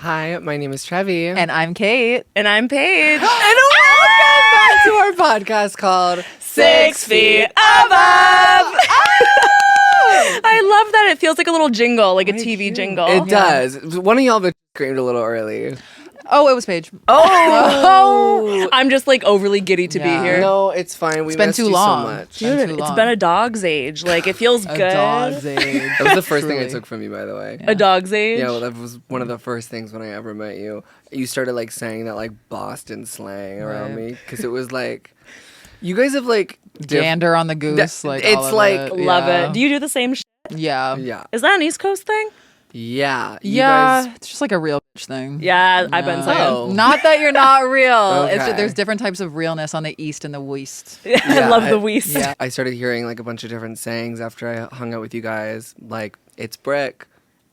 Hi, my name is Trevi. And I'm Kate. And I'm Paige. And welcome back to our podcast called 6 Feet Above. I love that. It feels like a little jingle, like a TV jingle. It does. One of y'all screamed a little early. Oh, it was Paige. Oh! I'm just like overly giddy to be here. No, it's fine. It's been too long. So much. Dude, it's been a dog's age. Like, it feels good. A dog's age. That was the first thing I took from you, by the way. A dog's age? Yeah, well, that was one of the first things when I ever met you. You started like saying that like Boston slang around me because it was like, you guys have like Gander on the goose. Like it's all of like it. Love Yeah. it. Do you do the same shit? Yeah. Yeah. Is that an East Coast thing? Yeah. You Yeah. guys, It's just like a real bitch thing. Yeah, I've been saying. Oh. Not that you're not real. It's Okay. just, there's different types of realness on the East and the West. I love the Weast. Yeah. I started hearing like a bunch of different sayings after I hung out with you guys. Like, it's brick.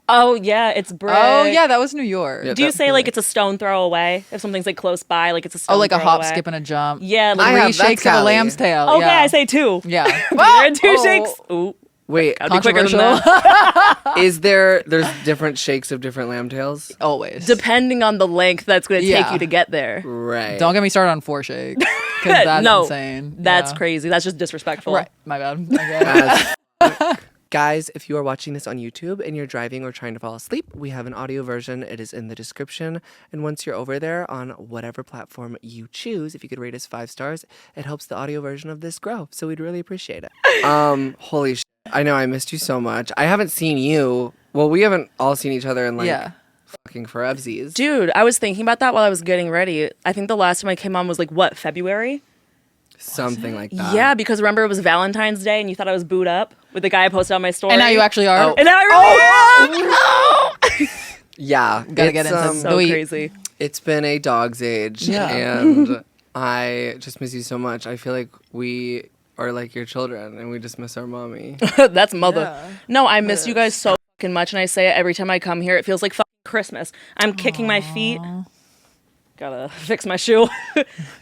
Oh, yeah, it's brick. Oh, yeah, that was New York. Yeah, Do you that's say good. like it's a stone throw away? If something's like close by, like it's a stone Oh, like a throw hop, away? skip, and a jump. Yeah, I like have- Three shakes of a Cali. lamb's tail. okay, yeah. I say two. Yeah. You're in two Oh. shakes. Ooh. Wait, Gotta be quicker than Controversial. that. there's different shakes of different lamb tails? Always. Depending on the length that's going to take Yeah. you to get there. Right. Don't get me started on 4 shake. Because that's No, insane. That's Yeah. crazy. That's just disrespectful. Right. My bad. Okay. As Guys, if you are watching this on YouTube and you're driving or trying to fall asleep, we have an audio version. It is in the description. And once you're over there on whatever platform you choose, if you could rate us 5 stars, it helps the audio version of this grow. So we'd really appreciate it. Holy shit. I know I missed you so much. I haven't seen you. Well, we haven't all seen each other in like fucking forevsies. Dude, I was thinking about that while I was getting ready. I think the last time I came on was like, what, February? Something like that. Yeah, because remember it was Valentine's Day and you thought I was booed up with the guy I posted on my story. And now you actually are. Oh. And now I really am! Yeah. Gotta get it's, into So crazy. It's been a dog's age. Yeah. And I just miss you so much. I feel like we are like your children and we just miss our mommy. That's mother. Yeah. No, I miss you guys so fucking much, and I say it every time I come here. It feels like fucking Christmas. I'm kicking my feet. Gotta fix my shoe.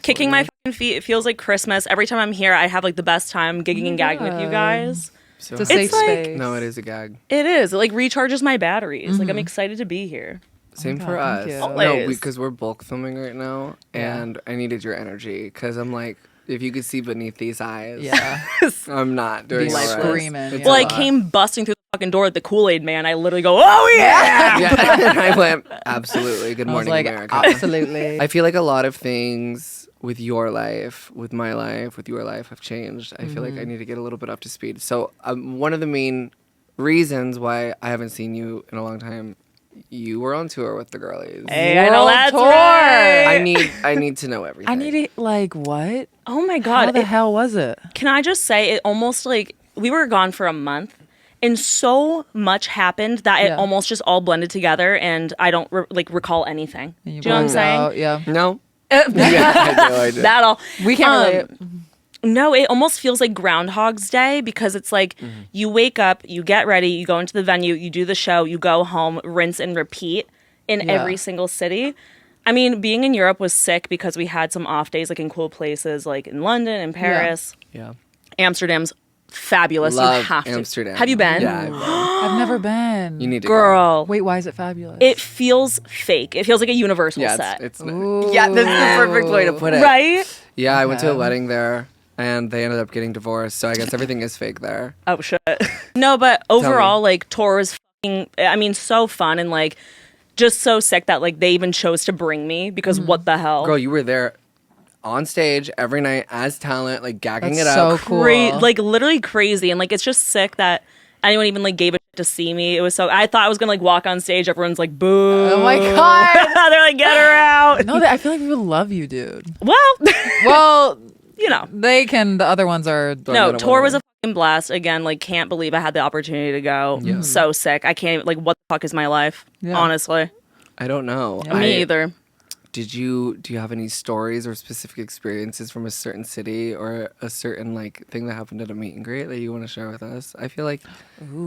Kicking my fucking feet. It feels like Christmas. Every time I'm here, I have like the best time gigging and gagging with you guys. So It's a safe like- space. no, it is a gag. It is. It like recharges my batteries. Like I'm excited to be here. Same God, for thank us. you. No, Always. because we're bulk filming right now, and I needed your energy because I'm like, if you could see beneath these eyes, Yeah. I'm not doing Be all right. screaming, It's yeah. Well, a I lot. came busting through the fucking door at the Kool-Aid Man. I literally go, oh yeah! Yeah, and I went absolutely. Good I was morning, like, America. absolutely. I feel like a lot of things with your life, with my life, with your life have changed. I feel like I need to get a little bit up to speed. So one of the main reasons why I haven't seen you in a long time, you were on tour with the girlies. Hey, I know World that's tour. right. I need to know everything. I need it, like, what? Oh my How God. the hell was it? Can I just say, it almost like, we were gone for a month. And so much happened that it Yeah. almost just all blended together, and I don't recall anything. Do you know what I'm saying? Yeah. No. Yeah, I do. That all. We can't relate. No, it almost feels like Groundhog's Day because it's like you wake up, you get ready, you go into the venue, you do the show, you go home, rinse and repeat in Yeah. every single city. I mean, being in Europe was sick because we had some off days like in cool places like in London and Paris. Yeah. Amsterdam's fabulous. Love you have to. Amsterdam. Have you been? Yeah, I've been. I've never been. You need to Girl. Wait, why is it fabulous? It feels fake. It feels like a Universal Go. Yeah, set. it's yeah, that's the perfect way to put it. Right? Yeah, I went to a Okay. wedding there, and they ended up getting divorced. So I guess everything is fake there. Oh shit. No, but overall, like tour was so fun and like just so sick that like they even chose to bring me because what the hell? Girl, you were there on stage every night as talent, like gagging That's it so up. cool. Like literally crazy, and like it's just sick that anyone even like gave a shit to see me. It was so I thought I was gonna like walk on stage, everyone's like boo. Oh my God. They're like, get her out. No, I feel like people love you, dude. Well, Well, you know. they can. The other ones are. No, tour was a fucking blast. Again, like can't believe I had the opportunity to go. Yeah. So sick. I can't even like what the fuck is my life? Yeah. Honestly. I don't know. Me either. Do you have any stories or specific experiences from a certain city or a certain like thing that happened at a meet and greet that you want to share with us? I feel like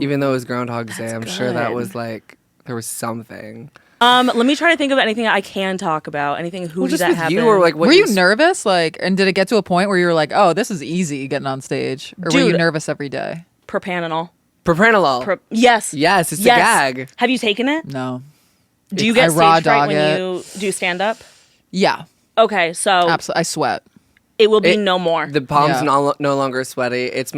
even though it was Groundhog's Day, I'm sure that good. was like there was something. Let me try to think of anything I can talk about. Anything Well, just that with happened. you or like what Were you nervous? Like, and did it get to a point where you were like, "Oh, this is easy getting on stage," or were you Dude. nervous every day? Propranolol. Propranolol? Yes. Yes, it's Yes. a gag. Have you taken it? No. Do you get raw stage fright dog when it. you do stand up? Yeah, Okay, so absolutely. I sweat. it will be no more. The palms Yeah. no longer sweaty. It's a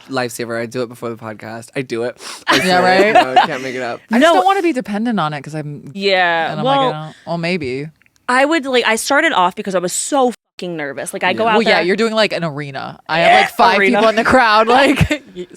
lifesaver. I do it before the podcast. I do it. Yeah, right? No, I can't make it up. I just don't want to be dependent on it because I'm. Yeah, And I'm well, like, I don't, well, maybe. I would I started off because I was so fucking nervous. Like I go out Well, there. yeah, you're doing like an arena. I have like 5 Arena. people in the crowd, like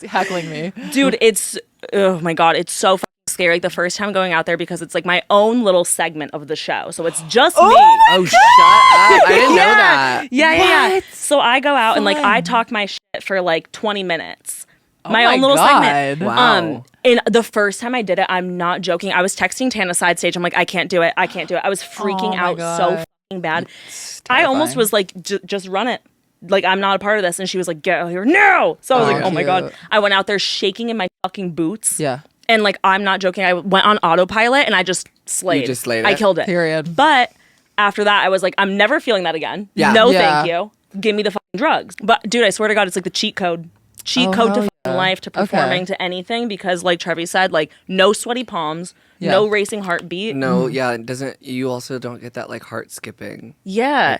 heckling me. Dude, it's oh my god, it's so fucking scary. Like the first time going out there because it's like my own little segment of the show, so it's just me. Oh, shut up! I didn't know that. Yeah. What? So I go out and like I Fun. talk my shit for like 20 minutes. Oh my my own little God. segment. Wow. And the first time I did it, I'm not joking. I was texting Tana side stage. I'm like, I can't do it. I can't do it. I was freaking Oh my out so God. fucking bad. It's I almost terrifying. was like, just run it. Like, I'm not a part of this. And she was like, get out here. No. So I was Oh, like, oh my God. cute. I went out there shaking in my fucking boots. Yeah. And like, I'm not joking. I went on autopilot and I just slayed. You just slayed I it? killed it. Period. But after that, I was like, I'm never feeling that again. Yeah. No, Yeah. thank you. Give me the fucking drugs. But dude, I swear to God, it's like the cheat code. Cheat Oh, code to hell fucking yeah. life, to Okay. performing, to anything. Because like Trevi said, like no sweaty palms, Yeah. no racing heartbeat. No, yeah, it doesn't. You also don't get that like heart skipping. Yeah.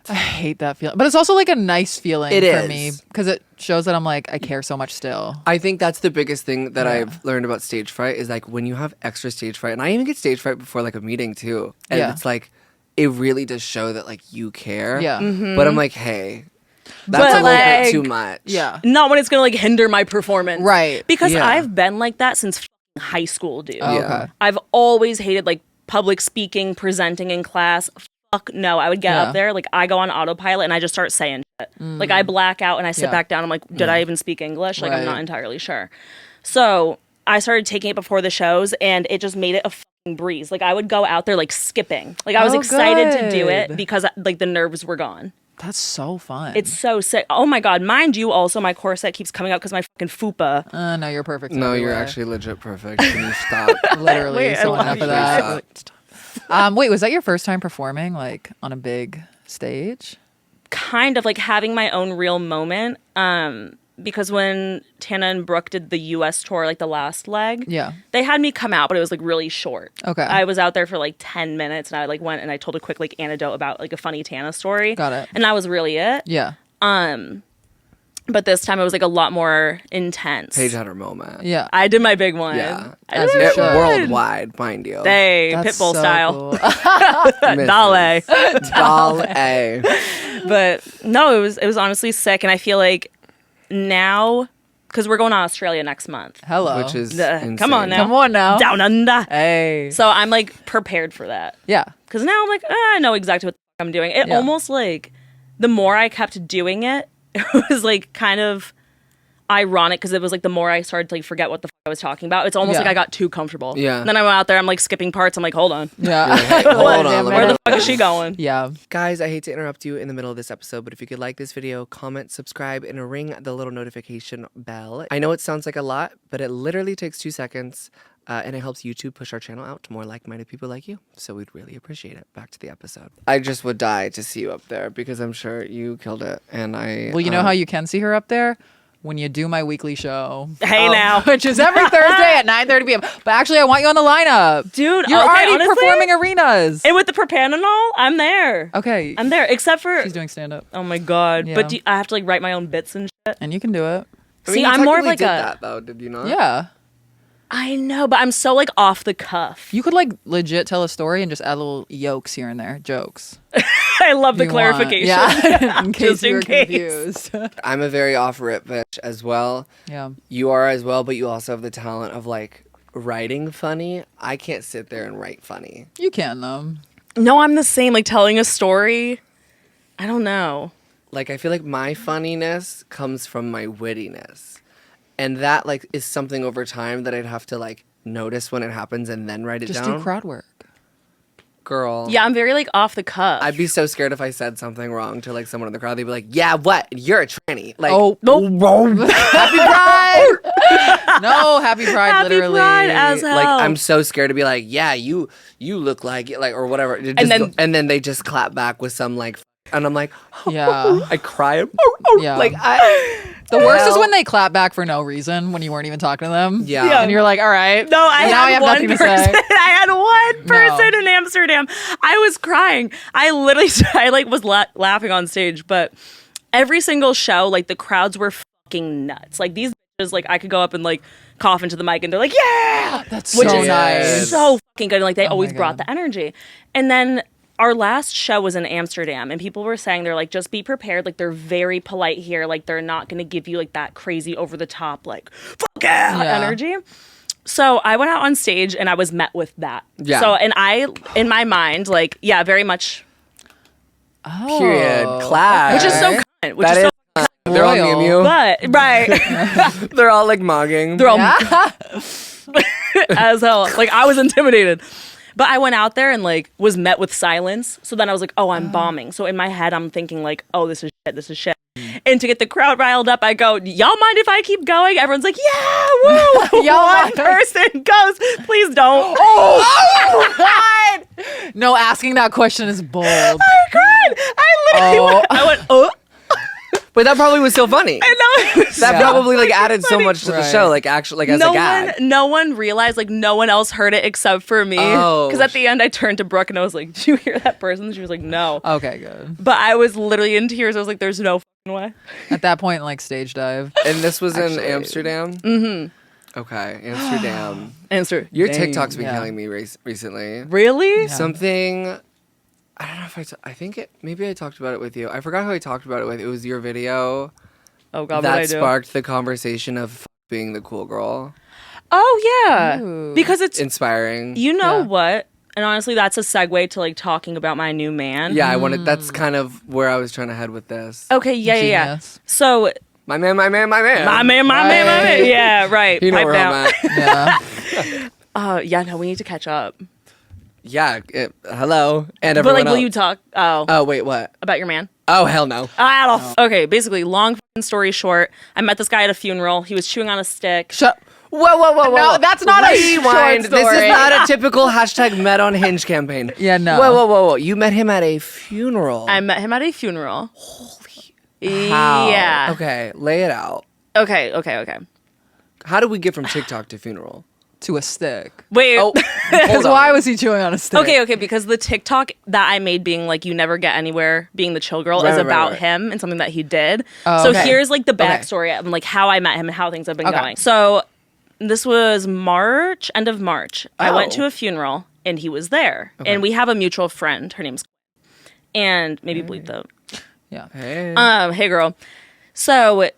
I hate that feeling. But it's also like a nice feeling It for is. me because it shows that I'm like, I care so much still. I think that's the biggest thing that I've learned about stage fright is like when you have extra stage fright, and I even get stage fright before like a meeting too, and Yeah. it's like it really does show that like you care. Yeah. But I'm like, hey, that's But, a little bit like- too much. Yeah. Not when it's gonna like hinder my performance. Right. Because Yeah. I've been like that since fucking high school, dude. Oh, Yeah. okay. I've always hated like public speaking, presenting in class. Fuck no. I would get Yeah. up there, like I go on autopilot and I just start saying shit. Like I black out and I sit Yeah. back down. I'm like, did I even speak English? Like I'm not Right. entirely sure. So I started taking it before the shows and it just made it a fucking breeze. Like I would go out there like skipping. Like I was Oh, excited to do it good. because like the nerves were gone. That's so fun. It's so sick. Oh my God. Mind you, also my corset keeps coming up because my fucking fupa. no, you're perfect. No, every you're way. actually legit perfect. Can you stop? literally Wait, I so love enough you. of that. Wait, was that your first time performing like on a big stage? Kind of like having my own real moment. Because when Tana and Brooke did the US tour, like the last leg, Yeah. they had me come out, but it was like really short. Okay. I was out there for like 10 minutes and I like went and I told a quick like anecdote about like a funny Tana story. Got it. And that was really it. Yeah. But this time it was like a lot more intense. Paige had her moment. Yeah. I did my big one. Yeah. I As did you my It, big one. worldwide, mind you. Hey, That's Pitbull so style. cool. Misses. Dale. Doll A. But no, it was honestly sick. And I feel like now, because we're going to Australia next month. Hello. Which is Come on insane. now. Come on now. Down under. Hey. So I'm like prepared for that. Yeah. Because now I'm like, I know exactly what the fuck I'm doing. It Yeah. almost like the more I kept doing it, it was like kind of ironic because it was like the more I started to like forget what the fuck I was talking about. It's almost Yeah. like I got too comfortable. Yeah. And then I'm out there, I'm like skipping parts. I'm like, hold on. Yeah. Hey, hold on. let me- Where the fuck is she going? Yeah. Guys, I hate to interrupt you in the middle of this episode, but if you could like this video, comment, subscribe, and ring the little notification bell. I know it sounds like a lot, but it literally takes 2 seconds, and it helps YouTube push our channel out to more like-minded people like you. So we'd really appreciate it. Back to the episode. I just would die to see you up there because I'm sure you killed it, and I. Well, you know how you can see her up there? When you do my weekly show. Hey now. Which is every Thursday at 9:30 p.m. But actually, I want you on the lineup. Dude, You're okay, already honestly, performing arenas. And with the propanol, I'm there. Okay. I'm there. Except for, She's doing stand up. oh my God. Yeah. But I have to like write my own bits and shit. And you can do it. I mean, See, you I'm more of technically like did a. that, though, did you not? Yeah. I know, but I'm so like off the cuff. You could like legit tell a story and just add little yokes here and there. Jokes. I love the You want. clarification. Yeah. in case Just you in were case. confused. I'm a very off-rip bitch as well. Yeah. You are as well, but you also have the talent of like writing funny. I can't sit there and write funny. You can though. No, I'm the same. Like telling a story. I don't know. Like I feel like my funniness comes from my wittiness. And that like is something over time that I'd have to like notice when it happens and then write it Just down. do crowd work. Girl. Yeah, I'm very like off the cuff. I'd be so scared if I said something wrong to like someone in the crowd. They'd be like, "Yeah, what? You're a tranny." Like, Oh, Happy Pride! No, Happy Pride, Happy literally. Pride as hell. like I'm so scared to be like, "Yeah, you look like it," like or whatever. It just then- and then they just clap back with some like and I'm like, Yeah. I cry. Yeah. Like The worst is when they clap back for no reason when you weren't even talking to them. Yeah. And you're like, all right. No, I now I had have one nothing to person. say. I had one person in Amsterdam. I was crying. I literally, I like was laughing on stage, but every single show, like the crowds were fucking nuts. Like these bitches, like I could go up and like cough into the mic and they're like, yeah, That's which so is nice. so fucking good. And like they Oh always my brought God. the energy. And then our last show was in Amsterdam, and people were saying they're like, just be prepared. Like they're very polite here. Like they're not going to give you like that crazy over the top like fuck yeah energy. So I went out on stage and I was met with that. Yeah. So and I in my mind like yeah very much period class. which is so kind, which That is so is they're all Royal. Mew Mew. but right They're all like mugging. they're all as hell. Like I was intimidated. But I went out there and like was met with silence. So then I was like, oh, I'm bombing. So in my head, I'm thinking like, oh, this is shit. This is shit. And to get the crowd riled up, I go, y'all mind if I keep going? Everyone's like, yeah, woo. One person goes, please don't. Oh, God. No, asking that question is bold. I cried. I literally I went, oh. But that probably was so funny. And no, it was That Yeah. probably like added so much to the Right. show, like actually, like as no a gag. one, no one realized, like no one else heard it except for me. Oh. Because at the end, I turned to Brooke and I was like, "Did you hear that person?" She was like, "No." Okay, good. But I was literally in tears. I was like, "There's no fucking way." At that point, like stage dive. And this was in Actually. Amsterdam. Mm-hmm. Okay, Amsterdam. Answer. Your TikTok's been Yeah. killing me recently. Really? Yeah. Something. I don't know if I think it. Maybe I talked about it with you. I forgot who I talked about it with. It was your video Oh God, what that I do? sparked the conversation of being the cool girl. Oh yeah, Ooh. because it's Inspiring. you know Yeah. what, and honestly, that's a segue to like talking about my new man. Yeah, I wanted. That's kind of where I was trying to head with this. Okay. Yeah. Genius. So My man, my man, my man. my man. Right. Yeah. Right. You know Pipe where down. I'm at. Yeah. Yeah. No, we need to catch up. Yeah. Hello. And But everyone like, will else. you talk? Oh, Oh wait, what? about your man? Oh hell no. Okay. Basically, long fucking story short, I met this guy at a funeral. He was chewing on a stick. Shut. Whoa. No, that's not a Rewind. short This is story. not a typical hashtag met on Hinge campaign. Yeah, no. Whoa. You met him at a funeral. I met him at a funeral. Holy. How? Yeah. Okay, lay it out. Okay. How did we get from TikTok to funeral? To a stick. Wait. Oh, Because hold on. why was he chewing on a stick? Okay, because the TikTok that I made being like you never get anywhere being the chill girl is Right, about right. him and something that he did. Oh, so okay. here's like the backstory of like how I met him and how things have been Okay. going. So this was March, end of March. I went Oh. to a funeral and he was there. And we have a mutual friend. Her name's and maybe bleep the Yeah. Hey. hey girl. So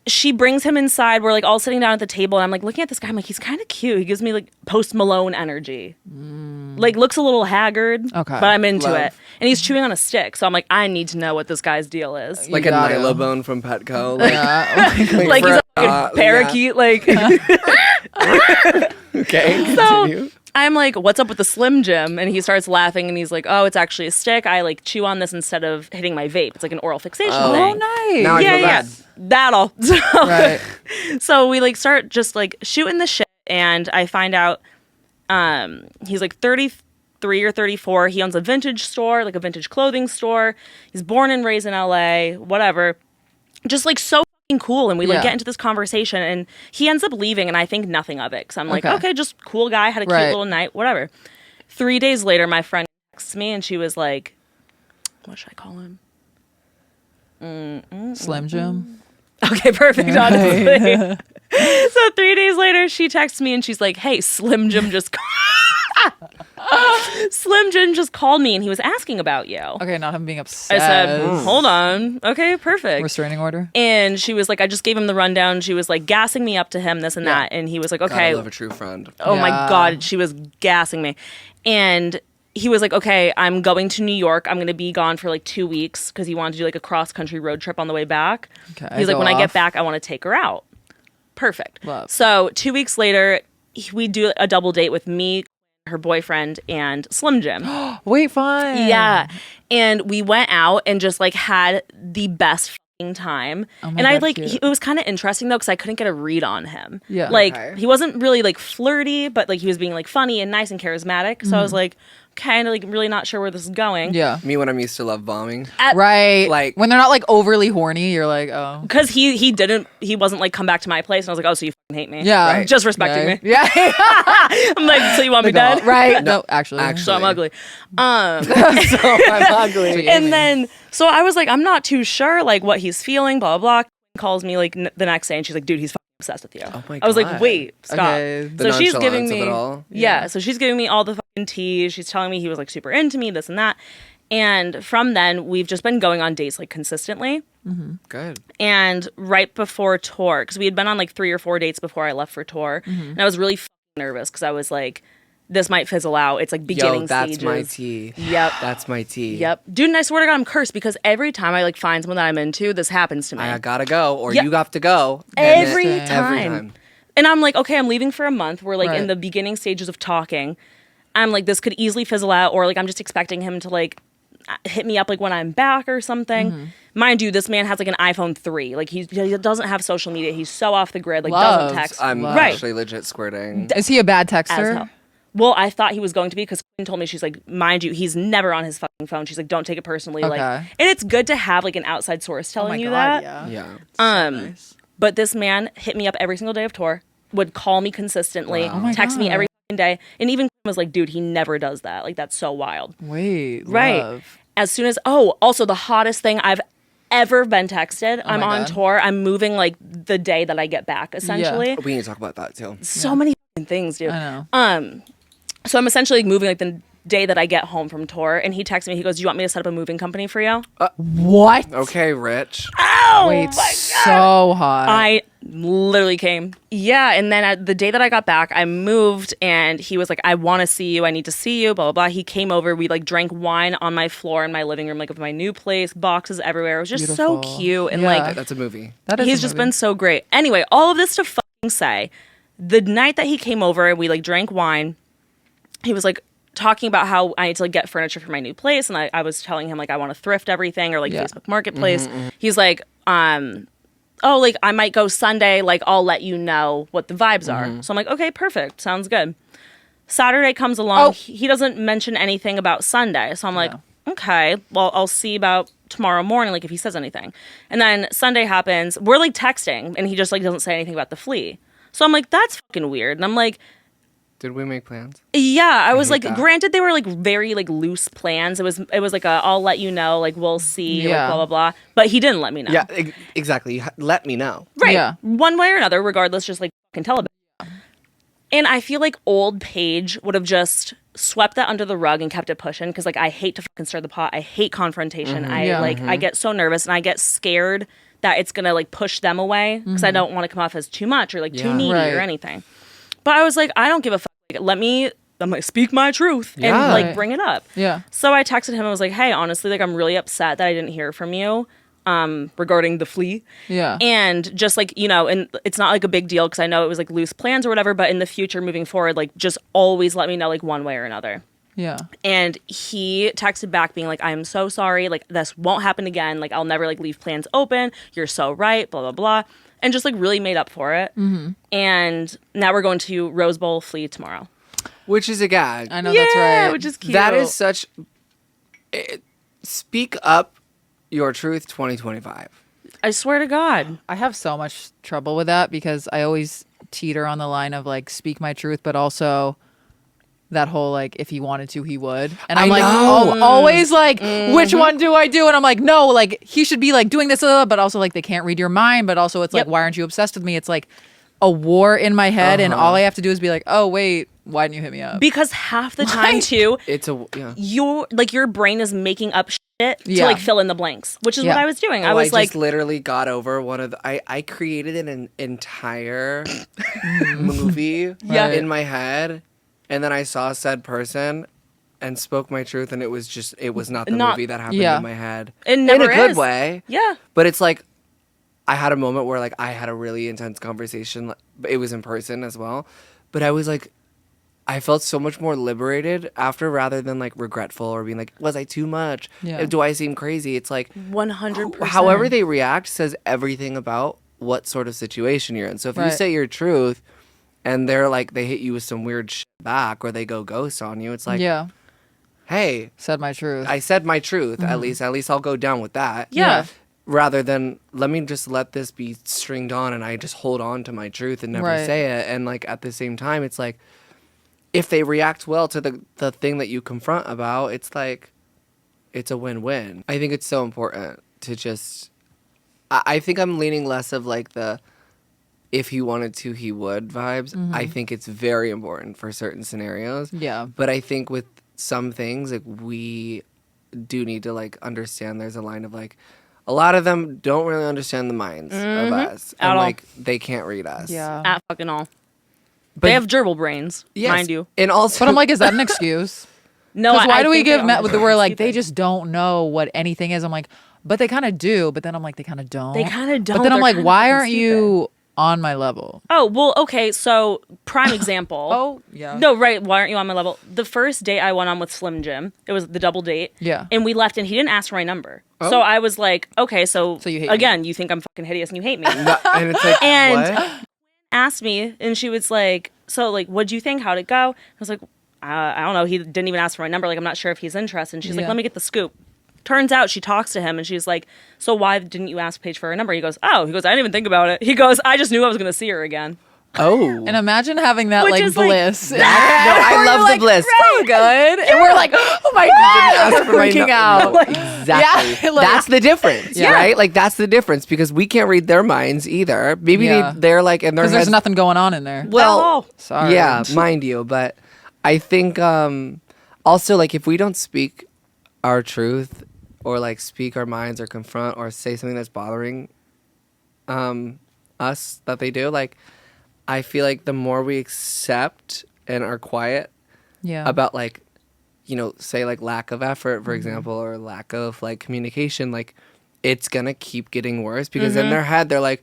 she brings him inside. We're like all sitting down at the table, and I'm like looking at this guy. I'm like, he's kind of cute. He gives me like Post Malone energy. Like looks a little haggard. Okay. But I'm into Love. it. And he's chewing on a stick, so I'm like, I need to know what this guy's deal is. Like You a gotta. Nylabone from Petco. Like, Yeah. Like he's a fucking yeah. parakeet. Like Okay. so. Continue. I'm like, what's up with the Slim Jim? And he starts laughing and he's like, oh, it's actually a stick. I like chew on this instead of hitting my vape. It's like an oral fixation Oh. thing. nice. Now I feel bad. That'll. Right. So we like start just like shooting the shit, and I find out he's like 33 or 34. He owns a vintage store, like a vintage clothing store. He's born and raised in LA, whatever. Just like so fucking cool. And we like Yeah. get into this conversation, and he ends up leaving, and I think nothing of it. Cause I'm like, Okay. okay, just cool guy, had a cute Right. little night, whatever. 3 days later, my friend texts me, and she was like, what should I call him? Slim Jim. Okay, perfect, honestly. So 3 days later, she texts me and she's like, hey, Slim Jim just Slim Jim just called me and he was asking about you. Okay, not him being upset. I said, hold on. Okay, perfect. Restraining order. And she was like, I just gave him the rundown. She was like gassing me up to him, this and Yeah. that. And he was like, God, okay. I love a true friend. Oh my Yeah. God, she was gassing me. And he was like, okay, I'm going to New York. I'm going to be gone for like 2 weeks because he wanted to do like a cross country road trip on the way back. Okay, He's like, go when I get off. back, I want to take her out. Perfect. Love. So 2 weeks later, we do a double date with me, her boyfriend, and Slim Jim. Wait, fine. Yeah. And we went out and just like had the best fucking time. Oh my And I God, like, cute. it was kind of interesting though, because I couldn't get a read on him. Yeah. Like, Okay. he wasn't really like flirty, but like he was being like funny and nice and charismatic. So I was like, kind of like really not sure where this is going. Yeah. Me when I'm used to love bombing. Right. Like- when they're not like overly horny, you're like, oh. Because he wasn't like come back to my place, and I was like, oh, so you fucking hate me? Yeah. Right. Just respecting me. Yeah. I'm like, so you want me dead? Right. No, actually. So I'm ugly. So I'm ugly. And then, so I was like, I'm not too sure, like, what he's feeling, blah, blah, blah. Calls me, like, the next day, and she's like, dude, he's fucking obsessed with you. Oh my I was like, God. wait, stop. Okay. The So she's giving nonchalance of me, it all. yeah, so she's giving me all the fucking tea. She's telling me he was, like, super into me, this and that. And from then, we've just been going on dates, like, consistently. Good. And right before tour, because we had been on, like, 3 or 4 dates before I left for tour, and I was really fucking nervous, because I was like, this might fizzle out. It's like beginning Yo, that's stages. my tea. Yep. That's my tea. Yep. Dude, and I swear to God, I'm cursed because every time I like find someone that I'm into, this happens to me. I gotta go, or Yeah. you have to go. every Every time. And I'm like, okay, I'm leaving for a month. We're like in Right. the beginning stages of talking. I'm like, this could easily fizzle out, or like I'm just expecting him to like hit me up like when I'm back or something. Mind you, this man has like an iPhone 3. Like he doesn't have social media. He's so off the grid. Like Loves. doesn't text. I'm right. actually legit squirting. Is he a bad As texter? hell. Well, I thought he was going to be because Quinn told me, she's like, mind you, he's never on his fucking phone. She's like, don't take it personally. Like, Okay. and it's good to have like an outside source Oh my telling you God, that. yeah. Yeah. But this man hit me up every single day of tour, would call me consistently, Wow. Oh my text me God. every fucking day, and even was like, dude, he never does that. Like, that's so wild. Wait. Right. Love. As soon as, also the hottest thing I've ever been texted. I'm my on God. tour. I'm moving like the day that I get back, essentially. We need to talk about that too. So many fucking things, dude. I know. So I'm essentially like, moving like the day that I get home from tour, and he texts me. He goes, "Do you want me to set up a moving company for you?" What? Okay, Rich. Oh Wait, my God. so hot. I literally came. Yeah, and then the day that I got back, I moved, and he was like, "I want to see you. I need to see you." Blah blah blah. He came over. We like drank wine on my floor in my living room, like of my new place. Boxes everywhere. It was just so Beautiful. cute, and Yeah. like That's a movie. That is he's a just movie. been so great. Anyway, all of this to fucking say, the night that he came over and we like drank wine, he was like talking about how I need to like get furniture for my new place, and I was telling him like I want to thrift everything or like Yeah. Facebook Marketplace. He's like, oh, like I might go Sunday, like I'll let you know what the vibes are. So I'm like, okay, perfect, sounds good. Saturday comes along, Oh. he doesn't mention anything about Sunday, so I'm like, okay, well I'll see about tomorrow morning, like if he says anything. And then Sunday happens, we're like texting, and he just like doesn't say anything about the flea. So I'm like, that's fucking weird. And I'm like, Did we make plans? yeah, I was hate like, that. granted, they were like very like loose plans. It was like a, I'll let you know, like we'll see, Yeah. like blah blah blah. But he didn't let me know. Yeah, exactly. Let me know. Right. Yeah. One way or another, regardless, just like fucking tell about it. And I feel like old Paige would have just swept that under the rug and kept it pushing, because like I hate to fucking stir the pot. I hate confrontation. Yeah. I get so nervous, and I get scared that it's gonna like push them away, because I don't want to come off as too much or like too Yeah. needy Right. or anything. But I was like, I don't give a fuck. Like, I'm like, speak my truth and Yeah. like Right. bring it up. Yeah. So I texted him. I was like, hey, honestly, like I'm really upset that I didn't hear from you regarding the flea. Yeah. And just like, you know, and it's not like a big deal because I know it was like loose plans or whatever, but in the future moving forward, like just always let me know like one way or another. Yeah. And he texted back being like, I'm so sorry. Like this won't happen again. Like I'll never like leave plans open. You're so right. Blah, blah, blah. And just like really made up for it. Mm-hmm. And now we're going to Rose Bowl Flea tomorrow. Which is a gag. I know that's right. Which is cute. That is such. Speak up your truth 2025. I swear to God. I have so much trouble with that because I always teeter on the line of like speak my truth, but also that whole like if he wanted to, he would. And I'm I like know. always like which one do I do? And I'm like no, like he should be like doing this, but also like they can't read your mind. But also it's Yep. like why aren't you obsessed with me? It's like a war in my head, and all I have to do is be like, oh wait, why didn't you hit me up? Because half the time too, It's a yeah. your brain is making up shit to Yeah. like fill in the blanks, which is Yeah. what I was doing. Oh, I was just like, literally got over one of the. I created an entire movie Yeah. in my head, and then I saw said person and spoke my truth, and it was not the Not- movie that happened Yeah. in my head. It never in a good is. way. yeah. But it's like I had a moment where like I had a really intense conversation. It was in person as well, but I was like, I felt so much more liberated after, rather than like regretful or being like, was I too much? Yeah. Do I seem crazy? It's like 100%. however they react says everything about what sort of situation you're in. So if you Right. say your truth and they're like they hit you with some weird shit back or they go ghost on you, it's like yeah. hey, said my truth. I said my truth. At least I'll go down with that. Yeah. Rather than let me just let this be stringed on and I just hold on to my truth and never Right. say it. And like at the same time, it's like if they react well to the thing that you confront about, it's like it's a win-win. I think it's so important to just I think I'm leaning less of like the if he wanted to, he would vibes. I think it's very important for certain scenarios. Yeah. But I think with some things, like we do need to like understand there's a line of like a lot of them don't really understand the minds of us. At And all. like they can't read us. Yeah. At fucking all. But They have gerbil brains, yes, mind you. And also But I'm like, is that an excuse? No, Because why I do we think give they men? are. We're like, they Stupid. just don't know what anything is. I'm like, but they kind of do. But then I'm like, they kind of don't. They kinda don't. But then I'm They're like, kinda why fucking aren't you on my level? Oh, well, okay, so prime example. Oh, yeah. No, right. Why aren't you on my level? The first date I went on with Slim Jim, it was the double date. Yeah. And we left and he didn't ask for my number. So I was like, okay, so you hate me. again, you think I'm fucking hideous and you hate me. and it's like And- what? Asked me and she was like, so like, what'd you think? How'd it go? I was like, I don't know. He didn't even ask for my number. Like, I'm not sure if he's interested. And she's like, Yeah. let me get the scoop. Turns out she talks to him and she's like, so why didn't you ask Paige for her number? He goes, I didn't even think about it. He goes, I just knew I was going to see her again. Oh. And imagine having that Which like is, like, bliss. No, I love the bliss. So good. And we're like, oh my God. Ask We're for my freaking nu- out. No, exactly. Yeah, like- That's the difference, Yeah. right? Like that's the difference because we can't read their minds either. Maybe Yeah. they're like in their Because there's heads. nothing going on in there. Well, Sorry. yeah, mind you, but I think also like if we don't speak our truth or like speak our minds or confront or say something that's bothering us that they do, like I feel like the more we accept and are quiet Yeah. about like say like lack of effort for example or lack of like communication, like it's gonna keep getting worse because in their head they're like,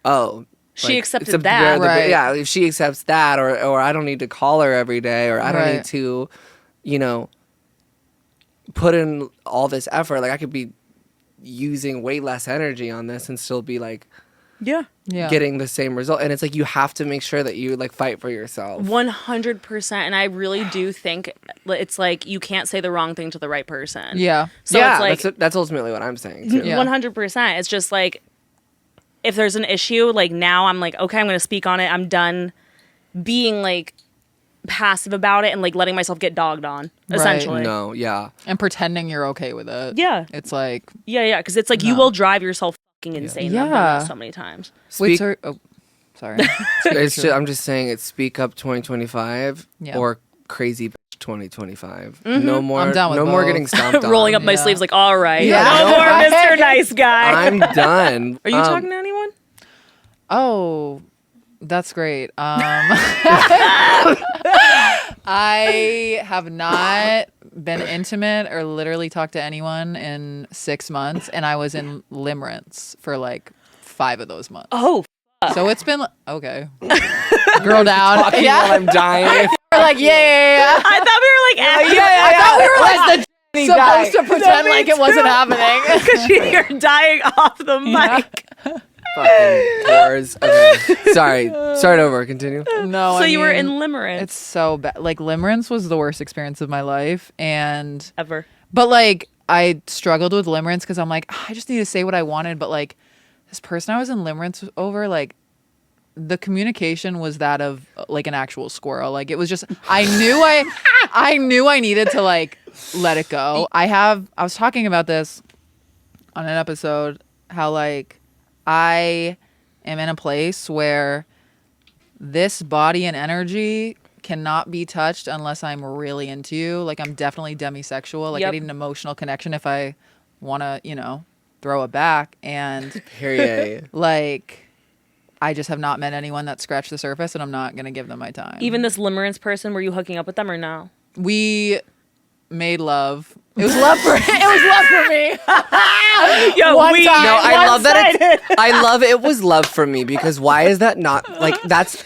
oh, She like, accepted it's a- that. Right. yeah, if she accepts that or I don't need to call her every day or I don't Right. need to put in all this effort, like I could be using way less energy on this and still be like Yeah. Yeah. getting the same result. And it's like you have to make sure that you like fight for yourself. 100%. And I really do think it's like you can't say the wrong thing to the right person. Yeah. So yeah, it's like that's ultimately what I'm saying too. Yeah. 100%. It's just like if there's an issue, like now I'm like, okay, I'm going to speak on it. I'm done being like passive about it and like letting myself get dogged on, Right. essentially. No, yeah. And pretending you're okay with it. Yeah. It's like, Yeah. Because it's like you will drive yourself fucking insane. Yeah. I've done that so many times. wait, Speak, sorry. Oh, sorry. it's just, I'm just saying it's Speak Up 2025 Yeah. or Crazy Bitch 2025. No more, I'm down with no more both. getting stomped on. Rolling up my Yeah. sleeves like, all right. Yeah. No No, more I- Mr. Nice Guy. I'm done. Are you talking to anyone? Oh, that's great. I have not been intimate or literally talked to anyone in 6 months, and I was in Limrance for like 5 of those months. Oh, So it's been okay. Girl down. Talking while I'm dying. We're like, yeah. I thought we were like acting. I thought we were like Johnny supposed die. to pretend like it wasn't happening. Because you're dying off the mic. Fucking whores. Okay. Sorry. Start over. Continue. No, So I you were in mean, Limerence. It's so bad. Like Limrance was the worst experience of my life, and Ever. but like I struggled with Limrance because I'm like, I just need to say what I wanted, but like this person I was in Limrance over, like the communication was that of like an actual squirrel. Like it was just I knew I needed to like let it go. I was talking about this on an episode how like I am in a place where this body and energy cannot be touched unless I'm really into you. Like I'm definitely demisexual. Like I Yep. need an emotional connection if I want to, throw it back. And Period. like I just have not met anyone that scratched the surface, and I'm not going to give them my time. Even this Limerence person, were you hooking up with them or no? We made love. It was love for me. Yo, One we time. No, I love that. one-sided. I love it was love for me because why is that not like that's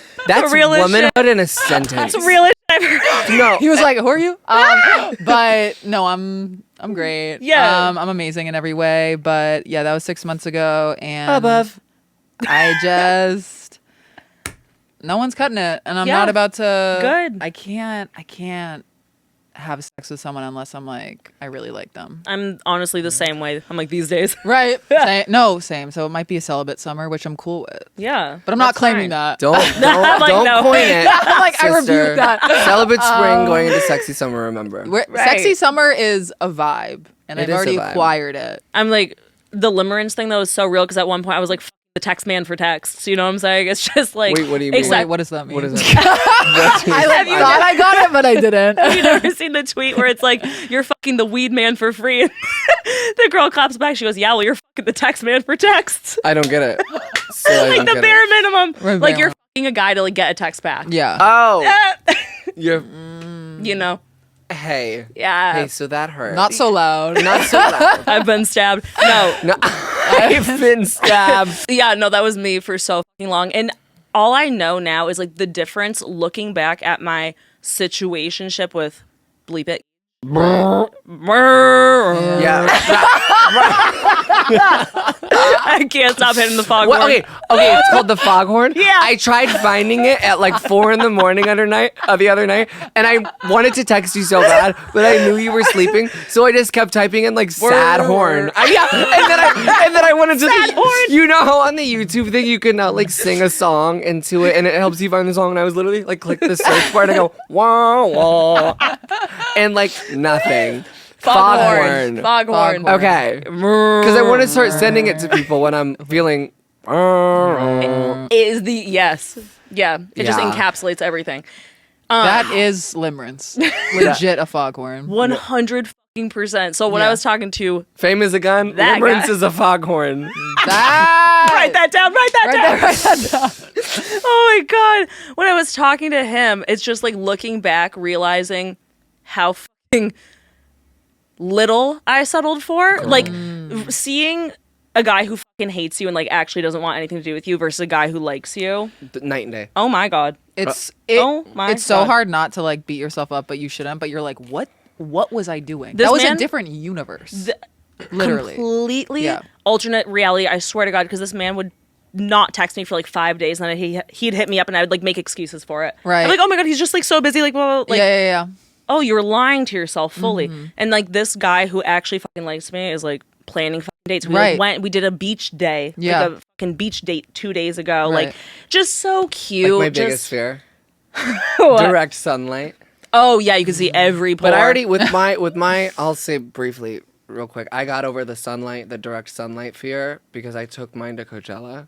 Real as womanhood in a sentence. It's real as I've heard. No, He was like, "Who are you?" But no, I'm great. Yeah. I'm amazing in every way. But yeah, that was 6 months ago, and above. I just no one's cutting it, and I'm Yeah. not about to. Good. I can't have sex with someone unless I'm like, I really like them. I'm honestly the same way. I'm like these days. Right. Same. So it might be a celibate summer, which I'm cool with. Yeah. But I'm not that's claiming fine. that. Don't Like, no. coin it. I'm like, I sister. rebuke that. Celibate spring going into sexy summer, remember. Right. Sexy summer is a vibe. And It I've is a already vibe. acquired it. I'm like, the limerence thing though is so real because at one point I was like, the text man for texts. You know what I'm saying? It's just like, Wait, what do you mean? except- Wait, what does that mean? What is that? I thought I got it, but I didn't. Have you never seen the tweet where it's like, you're fucking the weed man for free? The girl claps back. She goes, yeah, well, you're fucking the text man for texts. I don't get it. So Like the bare minimum. Right, Like you're bare fucking a guy to like get a text back. Yeah. Oh. You're. You know? Hey. Yeah. Hey, so that hurt. Not so loud. Not so loud. I've been stabbed. No. No. I've been stabbed. Yeah, no, that was me for so fucking long. And all I know now is like the difference looking back at my situationship with bleep it. Yeah. I can't stop hitting the foghorn. What? Okay, it's called the foghorn. Yeah. I tried finding it at like 4 a.m. The other night, and I wanted to text you so bad, but I knew you were sleeping, so I just kept typing in like sad horn. Yeah, and then I wanted to. Sad horn. You know how on the YouTube thing you can like sing a song into it, and it helps you find the song. And I was literally like click the search bar and I go wah wah, and like nothing. Foghorn. Foghorn. Okay. Because I want to start sending it to people when I'm feeling. Is the yes. Yeah. It just Yeah. encapsulates everything. That is limerence. Legit a foghorn. 100%. So when I Yeah. was talking to Fame is a gun. That Limerence guy. is a foghorn. That. write that down. Write that down. Oh my god. When I was talking to him, it's just like looking back, realizing how fucking little I settled for. Like seeing a guy who fucking hates you and like actually doesn't want anything to do with you versus a guy who likes you. Night and day. Oh my god. It's Oh my It's so God. hard not to like beat yourself up, but you shouldn't. But you're like, what was I doing? This That was man- a different universe. Literally. Completely Yeah. alternate reality. I swear to God, because this man would not text me for like 5 days, and then he'd hit me up, and I would like make excuses for it. Right. I'm like, oh my God, he's just like so busy, like, well, like, yeah. oh, you were lying to yourself fully. And like this guy who actually fucking likes me is like planning fucking dates. We Right. we did a beach day, Yeah. like a fucking beach date 2 days ago. Right. Like, just so cute. Like my just, biggest fear. What? Direct sunlight. Oh yeah, you can see every pore. But I already with my I'll say briefly, real quick. I got over the direct sunlight fear because I took mine to Coachella.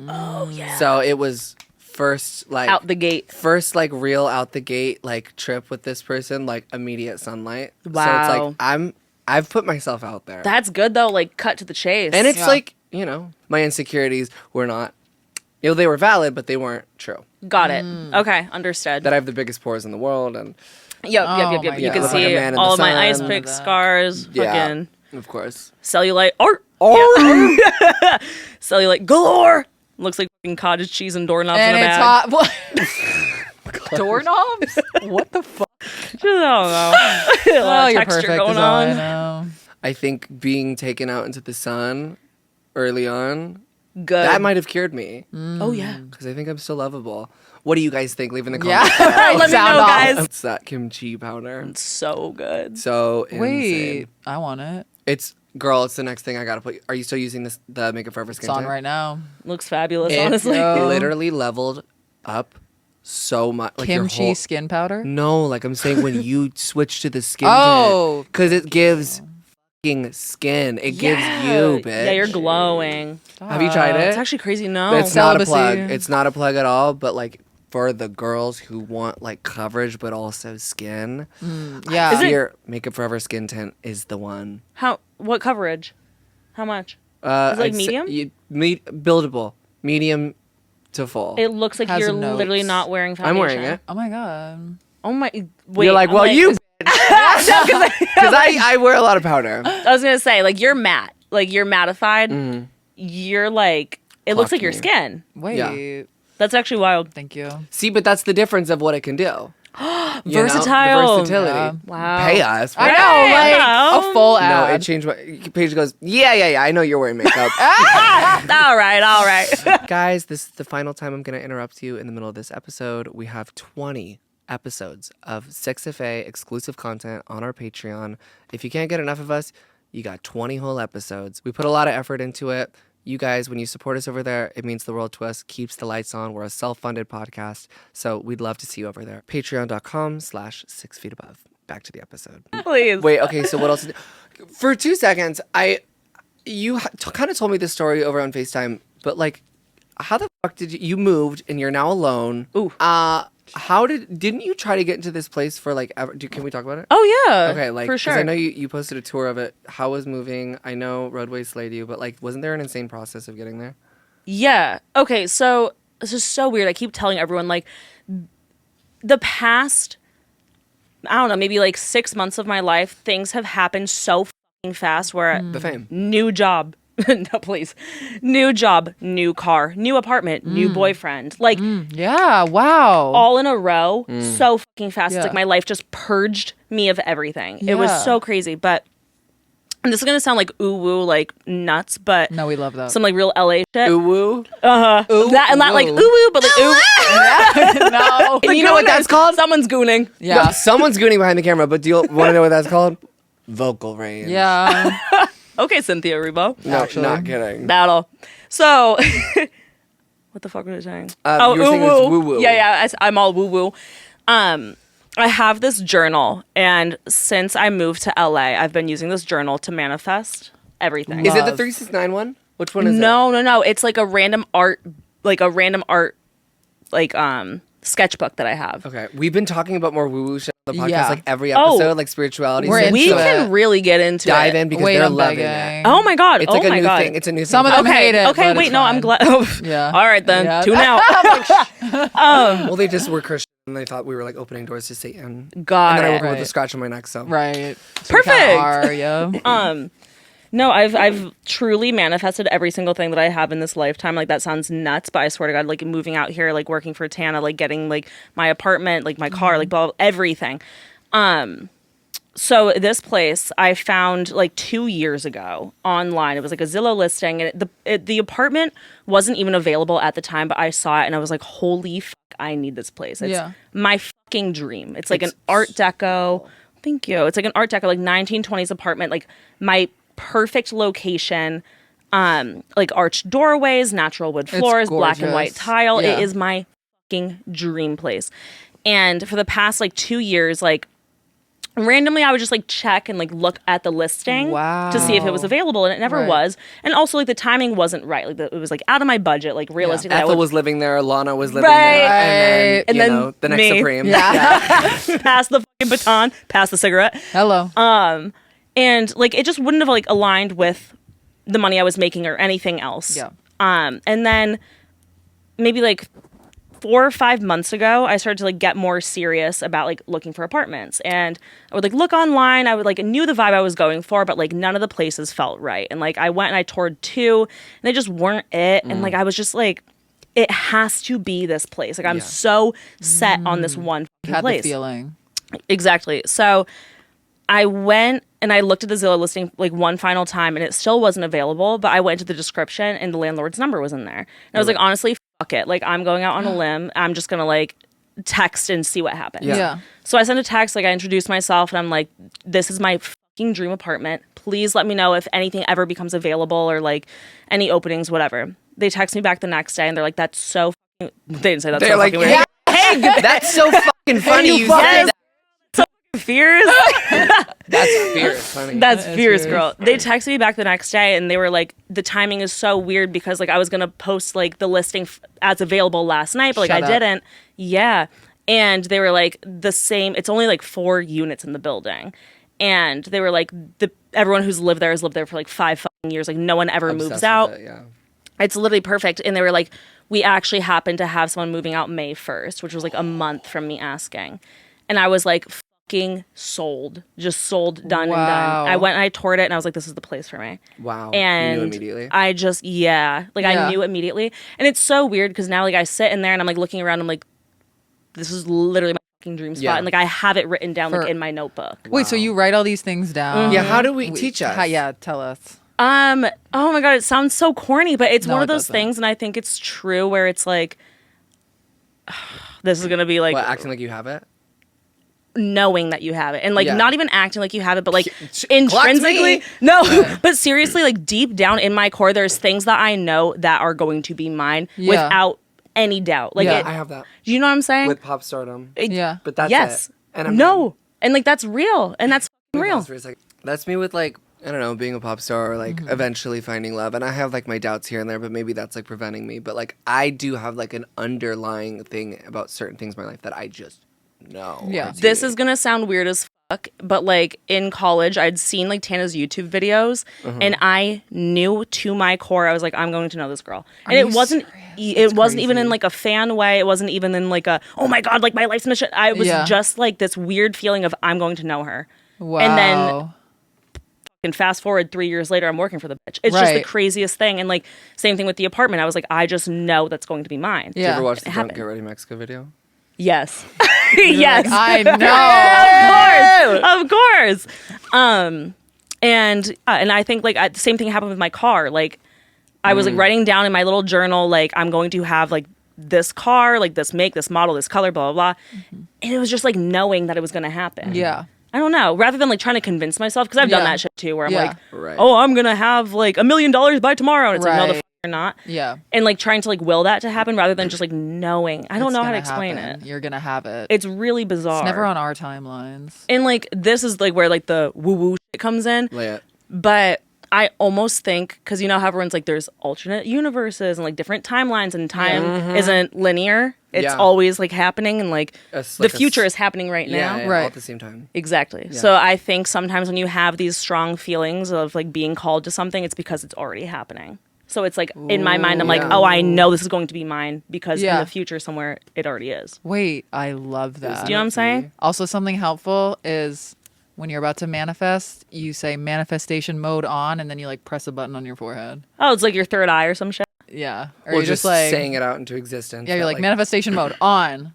Oh yeah. So it was first like Out the gate. first like real out the gate like trip with this person, like immediate sunlight. So Wow. it's like I've put myself out there. That's good though. Like cut to the chase. And it's Yeah. like, my insecurities were not, they were valid, but they weren't true. got it. Okay, understood. That I have the biggest pores in the world, and Yep. Oh You my can God. Look like a see man in all the of my sun. ice None pick of that. scars. yeah, Fucking of course. cellulite art. Oh, Cellulite galore. Looks like fucking cottage cheese and doorknobs And in a it's bag. hot. What? Doorknobs? What the fuck? I don't know. A lot Oh, of you're texture perfect. going Is all I on. know. I think being taken out into the sun early on, Good. that might have cured me Oh yeah. because I think I'm still lovable. What do you guys think? Leave in the Yeah. comments. Let me Sound know, off. guys. It's that kimchi powder. It's so good. So Wait, insane. I want it. It's the next thing I gotta put. Are you still using the Makeup Forever skin It's on tint? right now. Looks fabulous, It honestly. Yeah. literally leveled up so much. Like your Kimchi whole- skin powder. No, like I'm saying when you switch to the skin Oh. because it gives fucking skin. It gives you, bitch. Yeah, you're glowing. Have you tried it? It's actually crazy. No. It's not a Celibacy. plug. It's not a plug at all. But like for the girls who want like coverage but also skin, Yeah. Is it- your Makeup Forever skin tint is the one. What coverage? How much? Is it like medium? Buildable, medium to full. It looks like Has you're notes. literally not wearing foundation. I'm wearing it. Oh my god. Oh my. Wait. You're like, I'm well, you. No, 'cause Because I wear a lot of powder. I was gonna say, like, you're matte. Like, you're mattified. You're like, it looks Clock like your me. skin. Wait. Yeah. That's actually wild. Thank you. See, but that's the difference of what it can do. You know? Versatile. The versatility. Yeah. Wow. Pay us. I right? know, Right, like I know. a full No, ad. it changed. Paige goes, yeah. I know you're wearing makeup. All right. Guys, this is the final time I'm going to interrupt you in the middle of this episode. We have 20 episodes of 6FA exclusive content on our Patreon. If you can't get enough of us, you got 20 whole episodes. We put a lot of effort into it. You guys, when you support us over there, it means the world to us, keeps the lights on. We're a self-funded podcast, so we'd love to see you over there. Patreon.com/6feetabove. Back to the episode. Please. Wait, okay, so what else? For 2 seconds, you kind of told me this story over on FaceTime, but like, how the fuck did you moved and you're now alone? Ooh. Didn't you try to get into this place for like ever? Can we talk about it? Oh yeah. Okay, like for 'cause sure. I know you posted a tour of it. How was moving? I know Roadway slayed you, but like, wasn't there an insane process of getting there? Yeah. Okay, so this is so weird. I keep telling everyone like the past, I don't know, maybe like 6 months of my life, things have happened so fucking fast where The fame. new job. No, please. New job, new car, new apartment, new boyfriend. Like Yeah. Wow. all in a row so fucking fast. Yeah. It's like my life just purged me of everything. It was Yeah. so crazy. But and this is gonna sound like ooh woo, like nuts, but No, we love that. some like real LA shit. Ooh woo. That and not like ooh woo, but like ooh. No. And you know what that's called? Someone's gooning. Yeah. No, someone's gooning behind the camera, but do you want to know what that's called? Vocal range. Yeah. Okay, Cynthia Rebo. No, Actually. not kidding. Battle. So, what the fuck was I saying? You were saying it's woo-woo. Yeah, I'm all woo woo. I have this journal, and since I moved to LA, I've been using this journal to manifest everything. Is it the Love. 369 one? Which one is it? No. It's like a random art, sketchbook that I have. Okay, we've been talking about more woo-woo shit on the podcast, Yeah. like every Oh. episode, like spirituality. We're shit, into We so it. can really get into dive it. in because Wait, they're I'm loving begging. it. Oh my god! It's like oh a my new god! thing. It's a new Some thing. of them Okay, hate it. okay, but wait, it's no, I'm fine. glad. Oh, Yeah. All right then, Yeah. tune out. Well, they just were Christian and they thought we were like opening doors to Satan. Got And then I it. woke up with a Right. scratch on my neck. So Right. Perfect. Are, yeah. No, I've truly manifested every single thing that I have in this lifetime. Like that sounds nuts, but I swear to God, like moving out here, like working for Tana, like getting like my apartment, like my car, like blah, blah, everything. So this place I found like 2 years ago online. It was like a Zillow listing, and the apartment wasn't even available at the time. But I saw it and I was like, "Holy fuck, I need this place! It's Yeah. my fucking dream. It's like an Art Deco. Thank you. It's like an Art Deco, like 1920s apartment. Like my perfect location." Like arched doorways, natural wood floors, black and white gorgeous. tile. Yeah. It is my fucking dream place. And for the past like 2 years, like randomly I would just like check and like look at the listing to see if it was Wow. available, and it never Right. was. And also like the timing wasn't right. Like it was like out of my budget. Like realistically, I Ethel would was living there, Lana was living Right. there, and And then, then you know, the next me. Supreme. Yeah. pass the fucking baton, pass the cigarette. Hello. And like it just wouldn't have like aligned with the money I was making or anything else. Yeah. And then maybe like 4 or 5 months ago, I started to like get more serious about like looking for apartments. And I would like look online. I would like knew the vibe I was going for, but like none of the places felt right. And like I went and I toured 2, and they just weren't it. And like I was just like, it has to be this place. Like I'm Yeah. so set on this one fucking Had place. the feeling. Exactly. So I went and I looked at the Zillow listing like one final time, and it still wasn't available. But I went to the description and the landlord's number was in there. And I was like, honestly, fuck it. Like I'm going out on a limb. I'm just gonna like text and see what happens. Yeah. So I sent a text. Like I introduced myself, and I'm like, this is my fucking dream apartment. Please let me know if anything ever becomes available or like any openings, whatever. They text me back the next day, and they're like, that's so. Fucking... They didn't say that's They're so like, fucking weird. hey, that's so fucking funny. You said Yes. that. Fears. That's fierce, honey. That's That is fierce, fierce. girl. They texted me back the next day, and they were like, the timing is so weird because like I was gonna post like the listing as available last night, but like Shut I up. didn't. Yeah, and they were like the same. It's only like 4 units in the building, and they were like everyone who's lived there has lived there for like 5 fucking years. Like no one ever Obsessed moves with out. it, yeah. It's literally perfect. And they were like, we actually happened to have someone moving out May 1st, which was like a month from me asking, and I was like. Sold, just sold, done and Wow. done. I went and I toured it, and I was like, this is the place for me. Wow. And you knew immediately. I just Yeah. I knew immediately. And it's so weird because now like I sit in there and I'm like looking around, I'm like, this is literally my fucking dream spot. Yeah. And like I have it written down like For- in my notebook. Wait, so you write all these things down? Yeah, how do we teach us? Yeah, tell us. Oh my god, it sounds so corny, but it's No, one of it those doesn't. things, and I think it's true where it's like this is gonna be like What, acting like you have it? knowing that you have it and like Yeah. not even acting like you have it, but like Clocked intrinsically, me. no, but seriously, like deep down in my core, there's things that I know that are going to be mine Yeah. without any doubt. Like, Yeah. I have that do you know what I'm saying? with pop stardom. Yeah. But that's yes. it. And I'm No. And like that's real. And that's Let me real. pause for a second. That's me with like, I don't know, being a pop star or like eventually finding love. And I have like my doubts here and there, but maybe that's like preventing me. But like I do have like an underlying thing about certain things in my life that I just know. Yeah. are This deep. is gonna sound weird as fuck, but like in college, I'd seen like Tana's YouTube videos, and I knew to my core, I was like, I'm going to know this girl, and you it wasn't. serious? It wasn't even in crazy. like a fan way. It wasn't even in like a oh my god, like my life's in the shit. I was Yeah. just like this weird feeling of I'm going to know her. Wow. And then and fast forward 3 years later, I'm working for the bitch. It's just the Right. craziest thing. And like same thing with the apartment. I was like, I just know that's going to be mine. Did you Yeah. ever watch the Drunk happened. Get Ready Mexico video? Yes. yes. I know. Of course. And I think like the same thing happened with my car. Like I was like writing down in my little journal, like I'm going to have like this car, like this make, this model, this color, blah, blah, blah. And it was just like knowing that it was going to happen. Yeah. I don't know. Rather than like trying to convince myself, because I've done Yeah. that shit too, where I'm Yeah. like, Right. oh, I'm going to have like $1 million by tomorrow. And it's like, no, the Right. f you're not. Yeah. And like trying to like will that to happen rather than just like knowing. I don't It's know how to gonna explain happen. it. You're gonna have it. It's really bizarre. It's never on our timelines. And like this is like where like the woo woo shit comes in. Lay it. But I almost think because you know how everyone's like there's alternate universes and like different timelines and time isn't linear. It's Yeah. always like happening and like It's the like a future s- is happening right Yeah, now. yeah, Right. all at the same time. Exactly. So I think sometimes when you have these strong feelings of like being called to something, it's because it's already happening. So it's like in my mind, I'm like, yeah. oh, I know this is going to be mine because Yeah. in the future somewhere it already is. Wait, I love that. Do you know what I'm saying? Also, something helpful is when you're about to manifest, you say manifestation mode on, and then you like press a button on your forehead. Oh, it's like your third eye or some shit. Yeah. Or Or you're just like saying it out into existence. yeah, you're that, like manifestation mode on.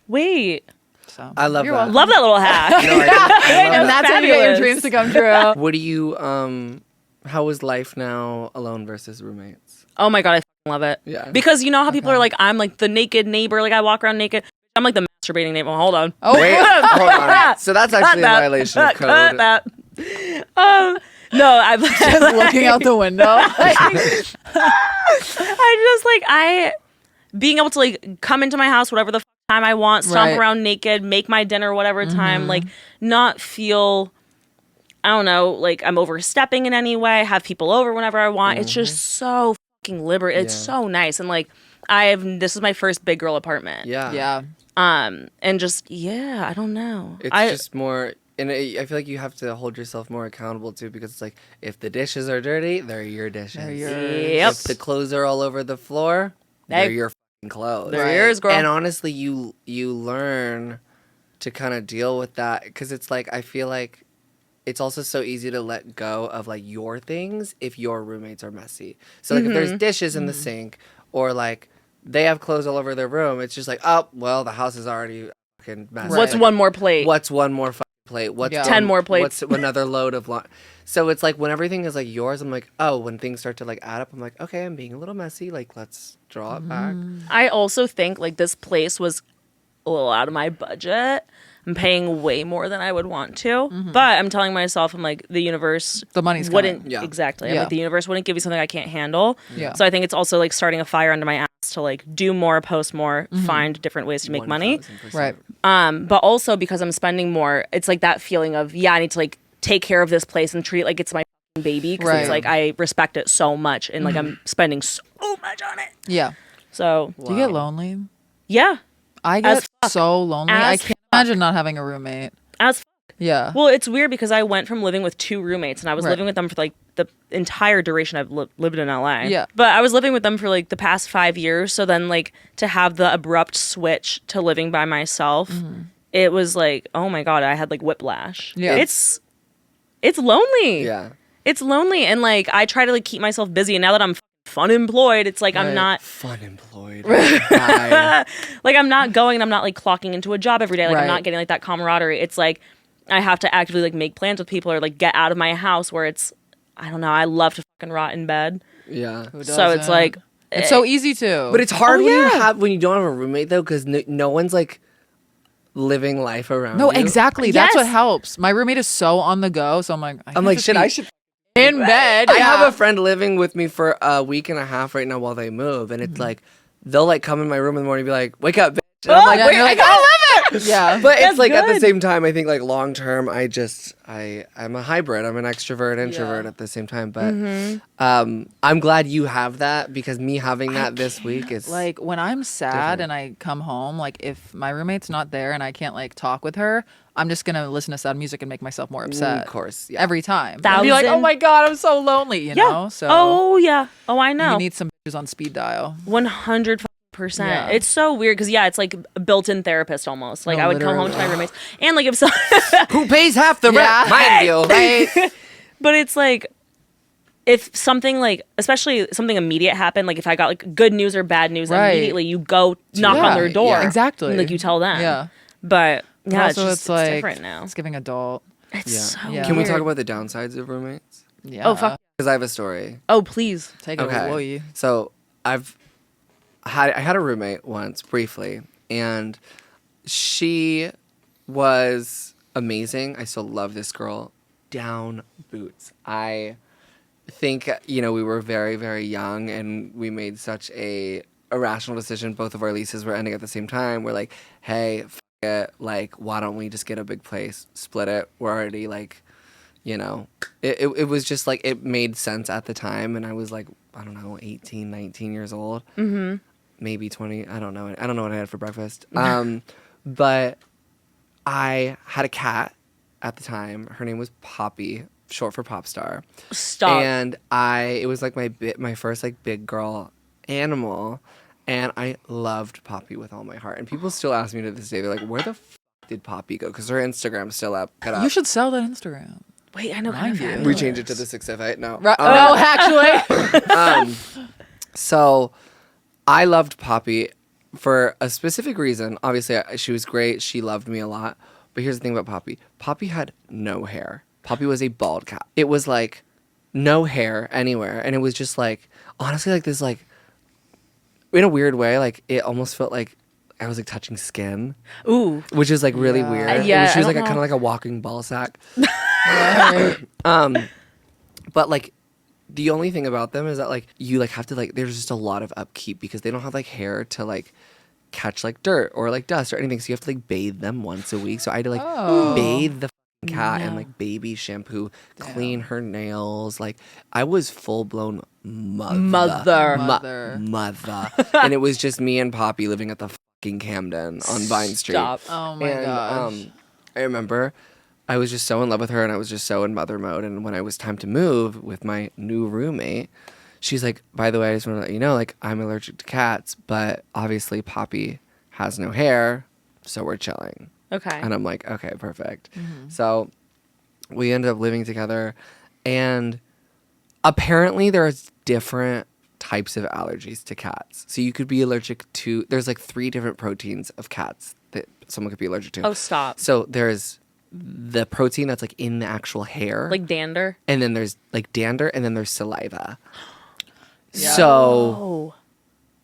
Wait, So I love you're that. welcome. love that little hack. No, I love And that. that's how you get your Fabulous. dreams to come true. What do you how is life now alone versus roommates? Oh my god, I fucking love it. Yeah. Because you know how people are like, I'm like the naked neighbor, like I walk around naked. I'm like the masturbating neighbor. Hold on. Oh, Wait, hold on. So that's actually a Cut that. violation of Cut code. that. No, I've just looking out the window. I being able to like come into my house whatever the time I want, stomp Right. around naked, make my dinner whatever time, like not feel I don't know, like I'm overstepping in any way, have people over whenever I want. It's just so fucking liberating. It's Yeah. so nice. And like this is my first big girl apartment. Yeah. Yeah. And just I don't know. It's just more, and I feel like you have to hold yourself more accountable too, because it's like if the dishes are dirty, they're your dishes. They're yours. Yep. If the clothes are all over the floor, Hey. they're your fucking clothes. They're yours, girl. And honestly, you learn to kind of deal with that, because it's like I feel like it's also so easy to let go of like your things if your roommates are messy. So like if there's dishes in the sink, or like they have clothes all over their room, it's just like, oh well, the house is already fucking messy. What's Like, one more plate? What's one more fucking plate? What's Yeah. 10 more plates? What's another load of So it's like when everything is like yours, I'm like, oh, when things start to like add up, I'm like, okay, I'm being a little messy. Like, let's draw it back. I also think like this place was a little out of my budget. I'm paying way more than I would want to, but I'm telling myself, I'm like the universe, The money's wouldn't coming. Yeah. exactly. I'm Yeah. like the universe wouldn't give you something I can't handle. Yeah. So I think it's also like starting a fire under my ass to like do more, post more, find different ways to make money. 1000%. Right. But also because I'm spending more, it's like that feeling of I need to like take care of this place and treat it like it's my f***ing baby because Right. it's like I respect it so much and like I'm spending so much on it. Yeah. So Do you get lonely? yeah, I As get so lonely. I As can't imagine not having a roommate. as Yeah. well, it's weird because I went from living with 2 roommates and I was Right. living with them for like the entire duration I've lived in LA. Yeah. But I was living with them for like the past 5 years. So then like to have the abrupt switch to living by myself, it was like, oh my God, I had like whiplash. Yeah. It's lonely. Yeah. It's lonely. And like I try to like keep myself busy. And now that I'm fun employed, it's like I'm Right. not Fun employed. Bye. like I'm not going and I'm not like clocking into a job every day. Like I'm Right. not getting like that camaraderie. It's like I have to actively like make plans with people or like get out of my house where it's I don't know, I love to fucking rot in bed. Yeah. Who So it's doesn't? like It's so easy to. But it's hard Oh, when yeah. when you don't have a roommate though, because no one's like, living life around No, you. exactly. That's what Yes. helps. My roommate is so on the go, so I'm like, I'm like, shit, I should. in bed. I have a friend living with me for a week and a half right now while they move, and it's like they'll like come in my room in the morning and be like, "Wake up, bitch!" And I'm like, Yeah, "Wait, you're I like, gotta live it." Yeah. But it's That's like at the good. same time, I think like long term, I'm a hybrid. I'm an extrovert, introvert at the same time. But I'm glad you have that because me having that this week is Like when I'm sad different. and I come home, like if my roommate's not there and I can't like talk with her, I'm just gonna listen to sad music and make myself more upset. of course, yeah. Every time. I'll be like, oh 1,000. my god, I'm so lonely, you know? So Oh yeah. Oh, I know. you need some bitches on speed dial. 100%. Yeah. It's so weird because it's like a built-in therapist almost. Like No, I would come home to literally. my roommates, and like if so, Who pays half the Yeah. rent? Mind you, Right? but it's like if something like, especially something immediate happened, like if I got like good news or bad news, Right. immediately you go knock on their door, Yeah. Exactly. and, like you tell them. Yeah. But yeah, Also, it's like different now. it's giving adult. It's Yeah. so Yeah. Can we talk weird. about the downsides of roommates? Yeah. Oh fuck. Because I have a story. Oh please. Take it away. So I had a roommate once briefly, and she was amazing. I still love this girl. Down boots. I think we were very, very young, and we made such a irrational decision. Both of our leases were ending at the same time. We're like, hey, it. Like, why don't we just get a big place, split it? We're already like, it was just like it made sense at the time, and I was like, I don't know, 18, 19 years old. Mm-hmm. Maybe 20. I don't know. I don't know what I had for breakfast. But I had a cat at the time. Her name was Poppy, short for pop star. Stop. And it was like my first like big girl animal, and I loved Poppy with all my heart. And people still ask me to this day, they're like, "Where the did Poppy go?" Because her Instagram's still up. You should sell that Instagram. Wait, I know. Mind Kind of you. We change it to the 658. No. No, actually. So I loved Poppy for a specific reason. Obviously, she was great. She loved me a lot. But here's the thing about Poppy. Poppy had no hair. Poppy was a bald cat. It was like no hair anywhere. And it was just like, honestly, like this, like, in a weird way, like it almost felt like I was like touching skin. Ooh. Which is like really weird. Yeah, She was I like don't kind of know. like a walking ball sack. But like the only thing about them is that like you like have to like there's just a lot of upkeep because they don't have like hair to like catch like dirt or like dust or anything, so you have to like bathe them once a week. So I had to like bathe the f***ing cat and like baby shampoo, clean her nails. Like I was full blown mother. And it was just me and Poppy living at the fucking Camden on Vine Street. Stop. Oh my And gosh. I remember I was just so in love with her and I was just so in mother mode. And when I was time to move with my new roommate, she's like, by the way, I just want to let you know, like, I'm allergic to cats, but obviously Poppy has no hair, so we're chilling. Okay. And I'm like, okay, perfect. So we ended up living together, and apparently there's different types of allergies to cats. So you could be allergic to, there's like 3 different proteins of cats that someone could be allergic to. Oh, stop. So there's the protein that's like in the actual hair. Like dander. And then there's like dander, and then there's saliva. Yeah. So Oh.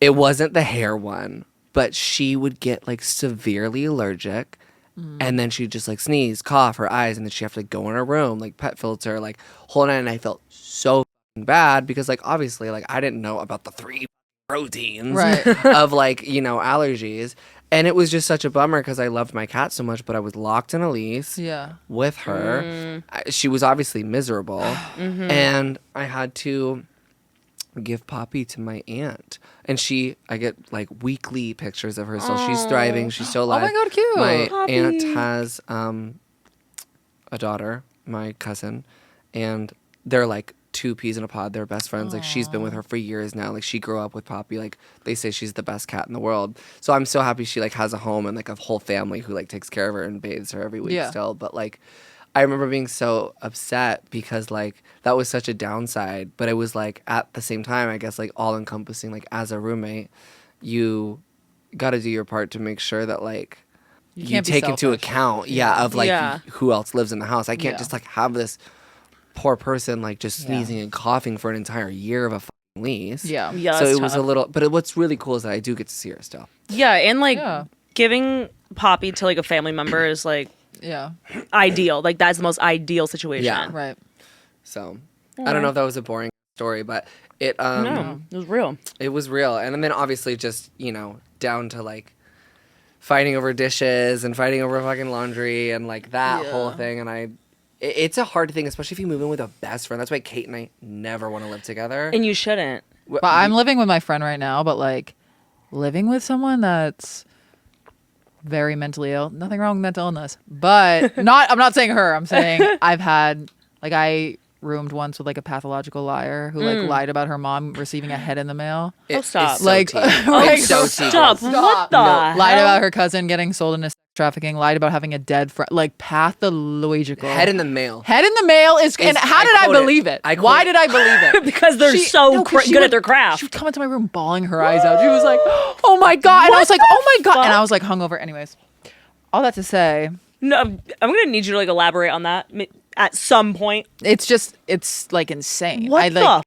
it wasn't the hair one, but she would get like severely allergic, and then she'd just like sneeze, cough, her eyes, and then she'd have to like, go in her room, like pet filter, like whole night. And I felt so f***ing bad because like obviously like I didn't know about the 3 proteins Right. of like allergies, and it was just such a bummer because I loved my cat so much, but I was locked in a lease. Yeah. With her. She was obviously miserable. And I had to give Poppy to my aunt. And I get like weekly pictures of her. So she's thriving. She's still alive. my God, cute. My Poppy. aunt has a daughter, my cousin. And they're like 2 peas in a pod. They're best friends. Like she's been with her for years now. Like she grew up with Poppy. Like they say she's the best cat in the world. So I'm so happy she like has a home and like a whole family who like takes care of her and bathes her every week Yeah. still. But like I remember being so upset because like that was such a downside. But it was like at the same time, I guess like all encompassing, like as a roommate, you got to do your part to make sure that like you can't be take into selfish. account, of like Yeah. who else lives in the house. I can't Yeah. just like have this poor person like just sneezing and coughing for an entire year of a fucking lease. Yeah. Yeah. So that's it was a tough. little, but what's really cool is that I do get to see her still. Yeah, and like Yeah. giving Poppy to like a family member is like Yeah. ideal. Like that's the most ideal situation. Yeah. Right. So I don't know if that was a boring story, but it No, it was real. it was real. And then obviously just, down to like fighting over dishes and fighting over fucking laundry and like that whole thing. And it's a hard thing, especially if you move in with a best friend. That's why Kate and I never want to live together. And you shouldn't. But I'm living with my friend right now, but like living with someone that's very mentally ill. Nothing wrong with mental illness. But I'm not saying her. I'm saying I roomed once with like a pathological liar who like lied about her mom receiving a head in the mail. Stop. So Like- tea. Like, It's so Stop. tea. What the hell? Lied about her cousin getting sold into sex trafficking. Lied about having a dead friend. Like pathological. Head in the mail. Head in the mail is. And how did I quote it. believe it? I quote Why it. did I believe it? Because they're so good at their craft. She would come into my room bawling her eyes out. She was like, "Oh my god!" And I was like, "Oh my god!" And I was like, hungover. Anyways, all that to say, No, I'm gonna need you to like elaborate on that at some point. it's like insane. What I like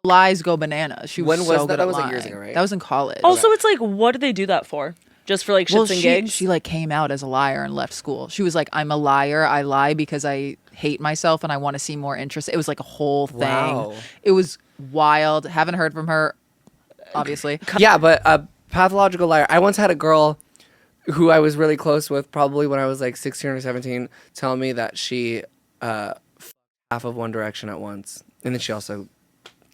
lies go bananas. She was When was so that? good That at was, like, lying. years ago, right? That was in college. Also, it's like, what do they do that for? Just for like shits well, and gigs? she like came out as a liar and left school. She was like, "I'm a liar. I lie because I hate myself and I want to seem more interested." It was like a whole thing. Wow. It was wild. Haven't heard from her, obviously. Yeah, but a pathological liar. I once had a girl who I was really close with, probably when I was like 16 or 17, tell me that she half of One Direction at once. And then she also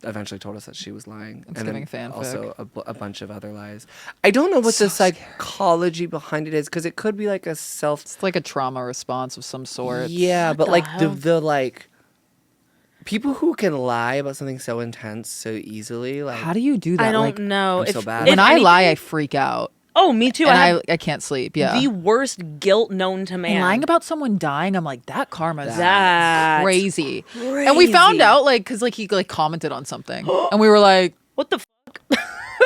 eventually told us that she was lying. It's and giving then fanfic. also a bunch of other lies. I don't know what the psychology behind it is, because it could be like a self... It's like a trauma response of some sort. Yeah, but the like hell? the like... People who can lie about something so intense so easily, like... How do you do that? I don't Like, know. I'm so bad. when if I anything- lie, I freak out. Oh, me too. And I have I can't sleep. Yeah. the worst guilt known to man. And lying about someone dying, I'm like, that karma's That's crazy. And we found crazy. out, like, because like he like commented on something, and we were like, What the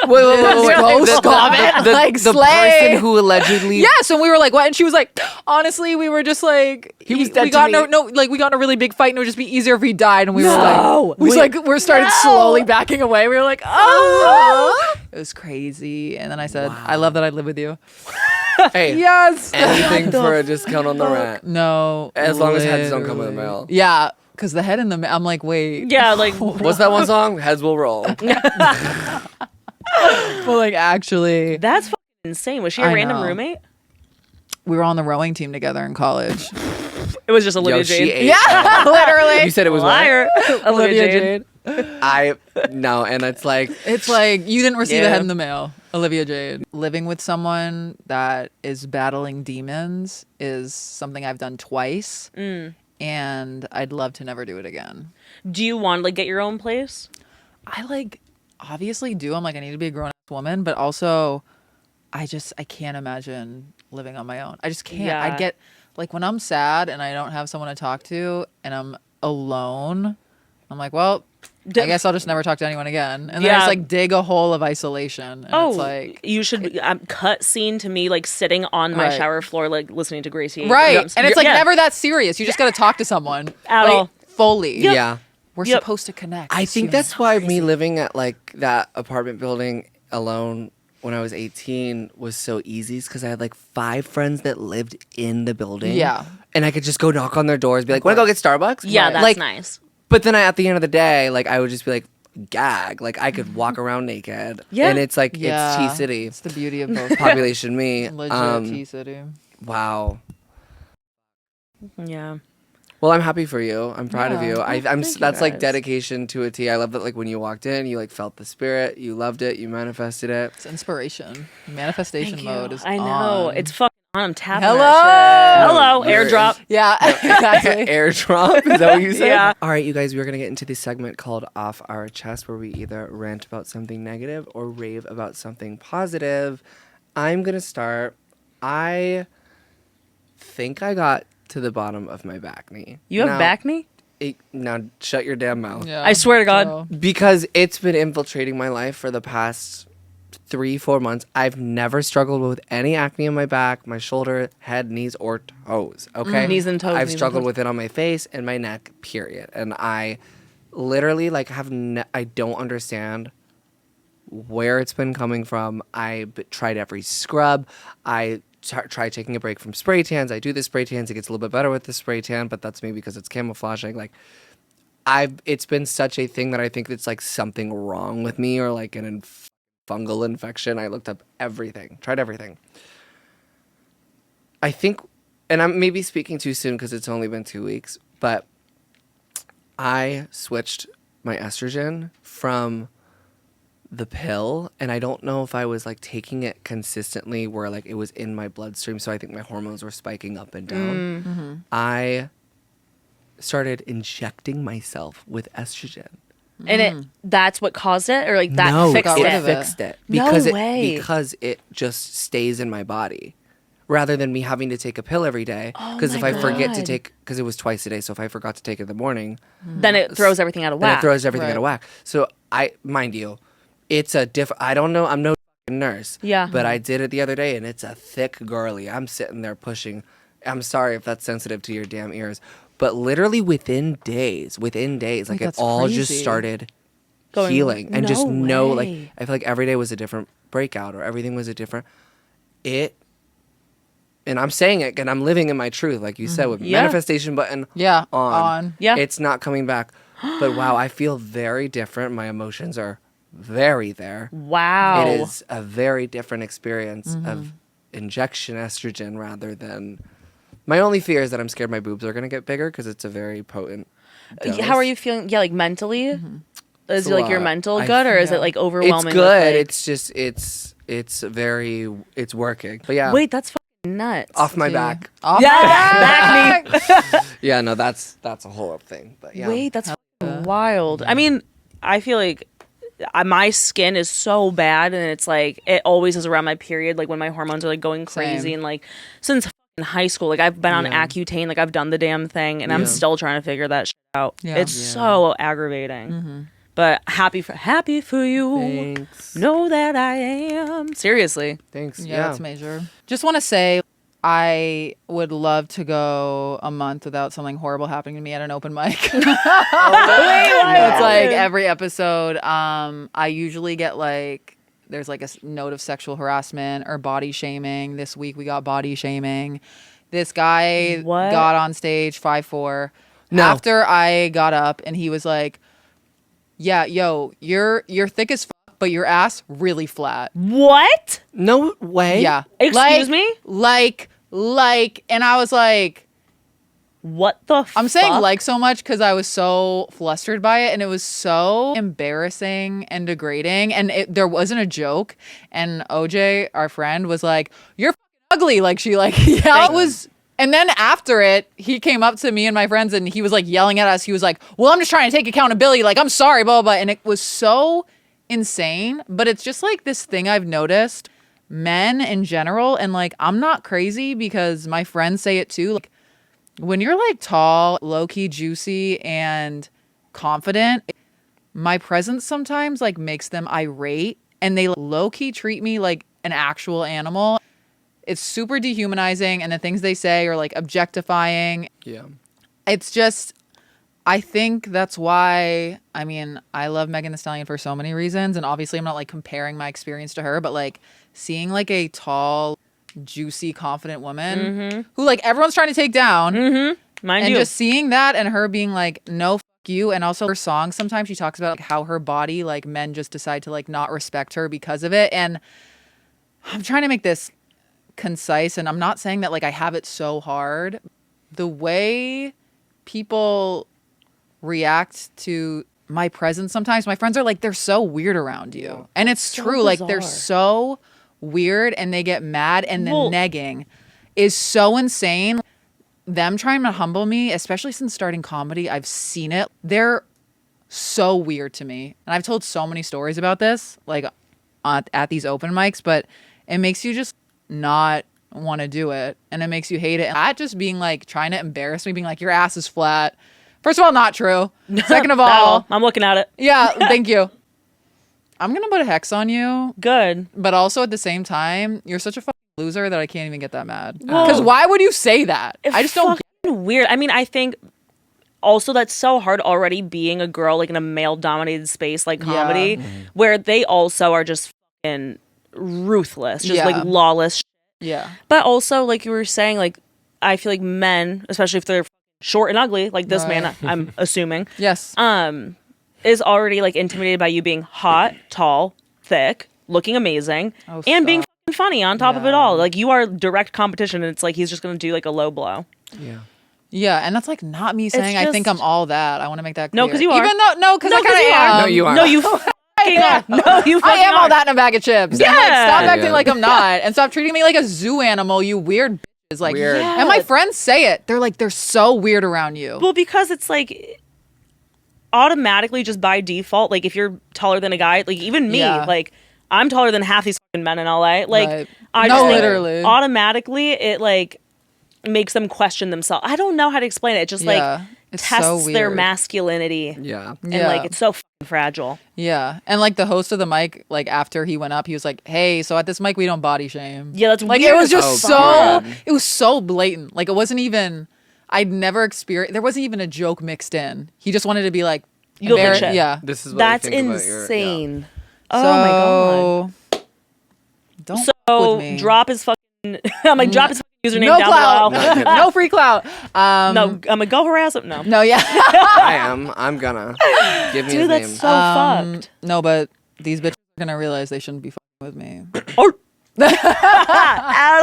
Wait. Ghost comment, like, the slay. person who allegedly... yes. And we were like, what? And she was like, honestly, we were just like, He was dead we to got me. we got in a really big fight, and it would just be easier if he died. And we were No. like, we started slowly backing away. We were like, oh, it was crazy. And then I said, I love that I live with you. Hey, Yes. anything for a discount on the rent. No. As long as heads don't come in the literally. mail. Yeah, because the head in the mail. I'm like, wait. Yeah, like What's that one song? Heads will roll. But like, actually, that's fucking insane. Was she a I random know. roommate? we were on the rowing team together in college. It was just Olivia Yo, she Jade. ate. Yeah, literally. You said it was what? Liar. Olivia Jade. No, and it's like It's like you didn't receive a Yeah. head in the mail. Olivia Jade. Living with someone that is battling demons is something I've done twice. And I'd love to never do it again. Do you want to like get your own place? I like obviously do. I'm like, I need to be a grown ass woman, but also I can't imagine living on my own. I just can't. Yeah. I get like when I'm sad and I don't have someone to talk to and I'm alone, I'm like, well, I guess I'll just never talk to anyone again. And then I Yeah. just like dig a hole of isolation. And it's like, you should cut scene to me like sitting on my Right. shower floor, like listening to Gracie. right. Abrams. And it's like Yeah. never that serious. You just got to talk to someone At like, all. fully. yeah. We're Yep. supposed to connect. I as think humans. that's why me living at like that apartment building alone when I was 18 was so easy, because I had like 5 friends that lived in the building. Yeah. And I could just go knock on their doors, be like, "Want to go get Starbucks?" Yeah, that's like, nice. But then at the end of the day, like I would just be like, gag. Like I could walk around naked. Yeah. And it's like Yeah. it's T City. It's the beauty of both. Population me. Legit T City. Wow. Yeah. Well, I'm happy for you. I'm proud of Yeah. you. Oh, I'm. thank you, That's like guys. dedication to a T. I love that. Like when you walked in, you like felt the spirit. You loved it. You manifested it. It's inspiration. Manifestation Thank mode you. is I know. on. It's fucking on. I'm tapping Hello. that shit. Hello. You're- Airdrop. Yeah, exactly. Airdrop. Is that what you said? Yeah. All right, you guys. We're gonna get into this segment called Off Our Chest, where we either rant about something negative or rave about something positive. I'm gonna start. I think I got to the bottom of my back knee. You have Now- back knee? Now shut your damn mouth. Yeah. I swear to God. So- Because it's been infiltrating my life for the past 3-4 months. I've never struggled with any acne on my back, my shoulder, head, knees, or toes. Okay, Knees and toes, I've knees and struggled toes. with it on my face and my neck. Period. And I literally like I don't understand where it's been coming from. Tried every scrub. I try taking a break from spray tans. I do the spray tans. It gets a little bit better with the spray tan, but that's maybe because it's camouflaging. Like, it's been such a thing that I think it's like something wrong with me or like an fungal infection. I looked up everything, tried everything. I think, and I'm maybe speaking too soon because it's only been 2 weeks, but I switched my estrogen from the pill, and I don't know if I was like taking it consistently where like it was in my bloodstream, so I think my hormones were spiking up and down. I started injecting myself with estrogen. And that's what caused it, or like that No, fixed it it. fixed it No because way. because it just stays in my body rather than me having to take a pill every day. Because if I forget to take, because it was twice a day, so if I forgot to take it in the morning, Then it throws everything out of then whack. it throws everything Right. out of whack. So mind you, it's a different. I don't know. I'm no nurse. Yeah. But I did it the other day, and it's a thick girly. I'm sitting there pushing. I'm sorry if that's sensitive to your damn ears, but literally within days, like it that's all just crazy. started Going, healing, and just "No like way." I feel like every day was a different breakout, or everything was a different. And I'm saying it, and I'm living in my truth, like you said, with Yeah. manifestation button Yeah, on. Yeah. It's not coming back. But wow, I feel very different. My emotions are very there. Wow. It is a very different experience of injection estrogen rather than. My only fear is that I'm scared my boobs are going to get bigger because it's a very potent dose. How are you feeling? Yeah, like mentally? Is It's it a like your lot. mental good, or is it like overwhelming? It's good. With, like, It's just, it's working. But yeah, wait, that's fucking nuts. off my See. back. Off Yeah, my back me. Yeah, no, that's a whole other thing. But yeah. Wait, that's fucking wild. I mean, I feel like my skin is so bad, and it's like it always is around my period, like when my hormones are like going crazy, Same. and like since fucking high school, like I've been on Yeah. Accutane, like I've done the damn thing, and I'm Yeah. still trying to figure that shit out. Yeah. It's Yeah. so aggravating. But happy for you. Thanks. Know that I am. Seriously. Thanks. Yeah, that's major. Just want to say, I would love to go a month without something horrible happening to me at an open mic. It's like every episode. I usually get like there's like a note of sexual harassment or body shaming. This week we got body shaming. This guy What? got on stage 5'4". No. After I got up and he was like, "Yeah, yo, you're thick as fuck, but your ass really flat." What? No way. Yeah. Excuse me? Like, and I was like, What the I'm saying fuck? like so much because I was so flustered by it, and it was so embarrassing and degrading, and there wasn't a joke. And OJ, our friend, was like, "You're fucking ugly." Like she like yeah, it was. And then after it, he came up to me and my friends, and he was like yelling at us. He was like, "Well, I'm just trying to take accountability. Like, I'm sorry, blah, blah, blah." And it was so insane. But it's just like this thing I've noticed, men in general. And like, I'm not crazy because my friends say it too. Like, when you're like tall, low key, juicy, and confident, my presence sometimes like makes them irate, and they low key treat me like an actual animal. It's super dehumanizing, and the things they say are like objectifying. Yeah. It's just, I think that's why, I mean, I love Megan Thee Stallion for so many reasons, and obviously I'm not like comparing my experience to her, but like seeing like a tall, juicy, confident woman who like everyone's trying to take down, Mind and you. just seeing that and her being like, "No, fuck you." And also her songs, sometimes she talks about like how her body, like men just decide to like not respect her because of it. And I'm trying to make this concise, and I'm not saying that like I have it so hard. The way people react to my presence sometimes, my friends are like, they're so weird around you. And it's so true. Like they're bizarre. so weird, and they get mad, and the Well- negging is so insane. Them trying to humble me, especially since starting comedy, I've seen it. They're so weird to me. And I've told so many stories about this, like at these open mics, but it makes you just not want to do it, and it makes you hate it. And that just being like trying to embarrass me, being like, "Your ass is flat." First of all, not true. Second of Not at all, I'm looking at it. yeah, thank you. I'm gonna put a hex on you, Good. but also at the same time, you're such a fucking loser that I can't even get that mad. Well- Because why would you say that? I just don't. Fucking weird. I mean, I think also that's so hard already being a girl like in a male dominated space like comedy, where they also are just fucking ruthless, just Yeah. like lawless shit. Yeah. But also, like you were saying, like, I feel like men, especially if they're short and ugly, like this man, I'm assuming, Yes. is already like intimidated by you being hot, tall, thick, looking amazing, and being fucking funny on top of it all. Like, you are direct competition, and it's like he's just gonna do like a low blow. Yeah. Yeah, and that's like not me saying I think I'm all that. I want to make that clear. No, 'cause you are. Even though, because I kind of you are. am. No, you are. No, you fucking are. No, you fucking I am are. all that in a bag of chips. Yeah. I'm like, stop acting Yeah. like I'm not, and stop treating me like a zoo animal, you weird bitches. Like, Weird. Yeah. and my friends say it. They're like, they're so weird around you. Well, because it's like automatically just by default, like if you're taller than a guy, like even me, Yeah. like I'm taller than half these fucking men in LA. Like Right. I No, just think literally. automatically it like makes them question themselves. I don't know how to explain it. It just Yeah. like It's tests so their weird. masculinity. Yeah. And Yeah. like it's so fucking fragile. Yeah, and like the host of the mic, like after he went up, he was like, "Hey, so at this mic we don't body shame." Yeah, that's like weird it was as just fuck. it was so blatant. Like it wasn't even. I'd never experienced. There wasn't even a joke mixed in. He just wanted to be like, You go embar- bitch. yeah. This is what I That's think about your- insane. Oh my god. So, don't So fuck with me. drop his fucking I'm like drop his fucking username no down clout, below. no free clout. No, I'm gonna go harass him. No. no, yeah. I am. I'm gonna. Give me Dude, his that's name. so fucked. No, but these bitches are gonna realize they shouldn't be fucking with me. Or at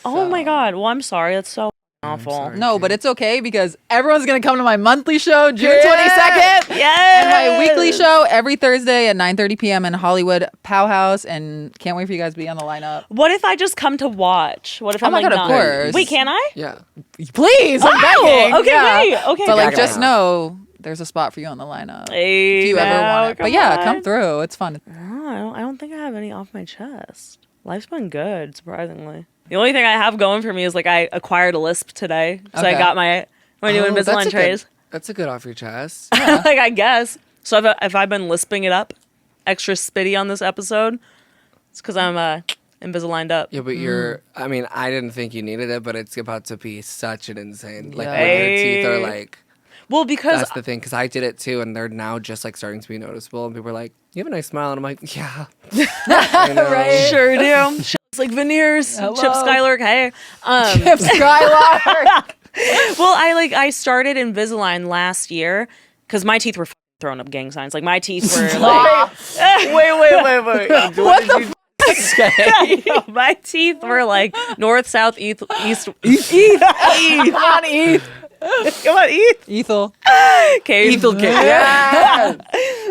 all. Oh my god. Well, I'm sorry. That's so awful. sorry. No, but it's okay because everyone's gonna come to my monthly show June 22nd. Yes. And my weekly show every Thursday at 9:30 p.m. in Hollywood Powhouse, and can't wait for you guys to be on the lineup. What if I just come to watch? What if Oh I'm my like, God, of not? course. Wait, can I? Yeah. Please, I'm begging. Okay, Yeah. wait. Okay, But like, back just up. know there's a spot for you on the lineup Hey, if you ever now, want it. But yeah, on. come through. It's fun. Oh, I don't think I have any off my chest. Life's been good, surprisingly. The only thing I have going for me is like I acquired a lisp today, so I Okay. got my new Oh, Invisalign that's a trays. good- That's a good off your chest. Like I guess. So if I've been lisping it up, extra spitty on this episode, it's because I'm Invisaligned up. Yeah, but you're. I mean, I didn't think you needed it, but it's about to be such an insane. Like Yeah. when your teeth are Hey. like. Well, because That's the thing, because I did it too, and they're now just like starting to be noticeable, and people are like, "You have a nice smile," and I'm like, "Yeah, I know. Right. sure do. It's like veneers. Hello. Chip Skylark. Hey. Chip Skylark. Well, I started Invisalign last year because my teeth were throwing up gang signs. Like my teeth were like. Wait. What did you say? My teeth were like north, south, east. Come on, Eth. Come on, east. Ethel. Okay. Ethel K. Yeah.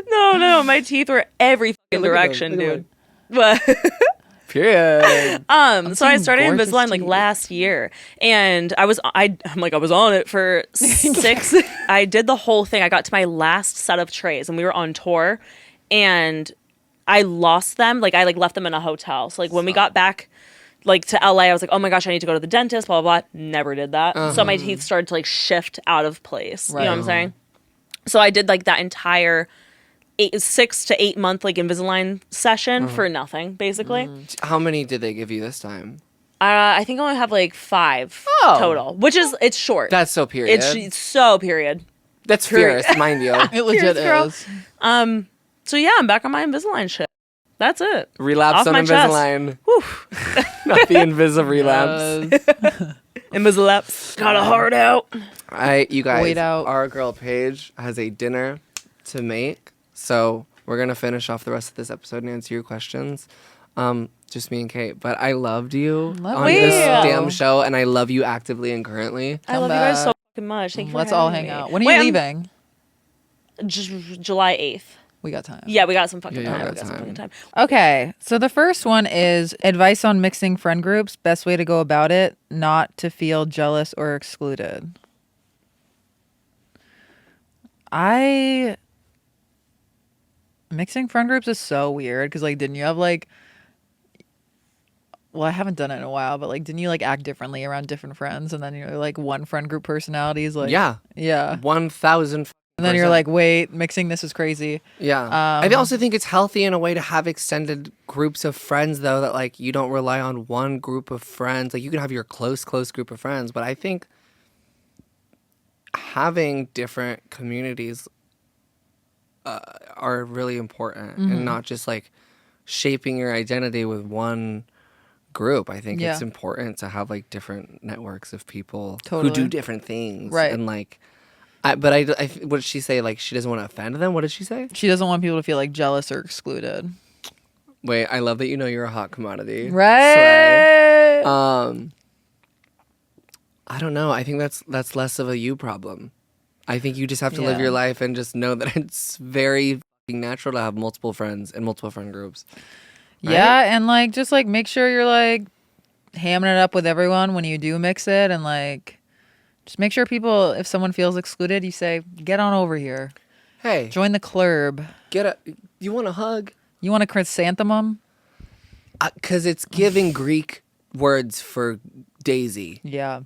No. My teeth were every fucking Look at them, direction, look at dude. But Period. so I started gorgeous Invisalign like teeth. last year, and I was on it for 6. I did the whole thing. I got to my last set of trays, and we were on tour, and I lost them. Like I left them in a hotel. So like when we got back like to LA, I was like, oh my gosh, I need to go to the dentist. Blah blah blah. Never did that. So my teeth started to like shift out of place. You know what I'm Right. saying? So I did like that entire 6 to 8 month like Invisalign session for nothing, basically. How many did they give you this time? I think I only have like 5 Oh. total, which is it's short. That's so period. It's so period. That's fierce, mind you. It legit Cheers, girl. is. So yeah, I'm back on my Invisalign shit. That's it. Relapse Off on my chest. Invisalign. Not the Invisa relapse. Invisalapse. Got a heart out. You guys, Wait out. our girl Paige has a dinner to make, so we're gonna finish off the rest of this episode and answer your questions. Just me and Kate, but I loved you Love on you. this Yeah. damn show, and I love you actively and currently. I love you back. guys so fucking much. Thank you for Let's all having hang me. out. When are Wait, you I'm- leaving? July 8th. We got time. Yeah, we got some fucking Yeah, time. we We got got some time. fucking time. Okay, so the first one is advice on mixing friend groups. Best way to go about it, not to feel jealous or excluded. Mixing friend groups is so weird because, like, didn't you have, like, well, I haven't done it in a while, but, like, didn't you, like, act differently around different friends? And then you're, like, one friend group personality is, like, Yeah, Yeah. 1,000. And then you're like, wait, mixing this is crazy. Yeah. I also think it's healthy in a way to have extended groups of friends, though, that like you don't rely on one group of friends. Like you can have your close group of friends, but I think having different communities are really important and not just like shaping your identity with one group. I think Yeah. it's important to have like different networks of people who Totally. do different things. Right. And like, what did she say? Like, she doesn't want to offend them? What did she say? She doesn't want people to feel like jealous or excluded. Wait, I love that you know you're a hot commodity. Right. Slay. I don't know. I think that's less of a you problem. I think you just have to live Yeah. your life and just know that it's very fucking natural to have multiple friends and multiple friend groups. Right? Yeah, and like just like make sure you're like hamming it up with everyone when you do mix it, and like just make sure people, if someone feels excluded, you say, get on over here. Hey, Join the club. you want a hug? You want a chrysanthemum? Because it's giving Greek words for daisy. Yeah.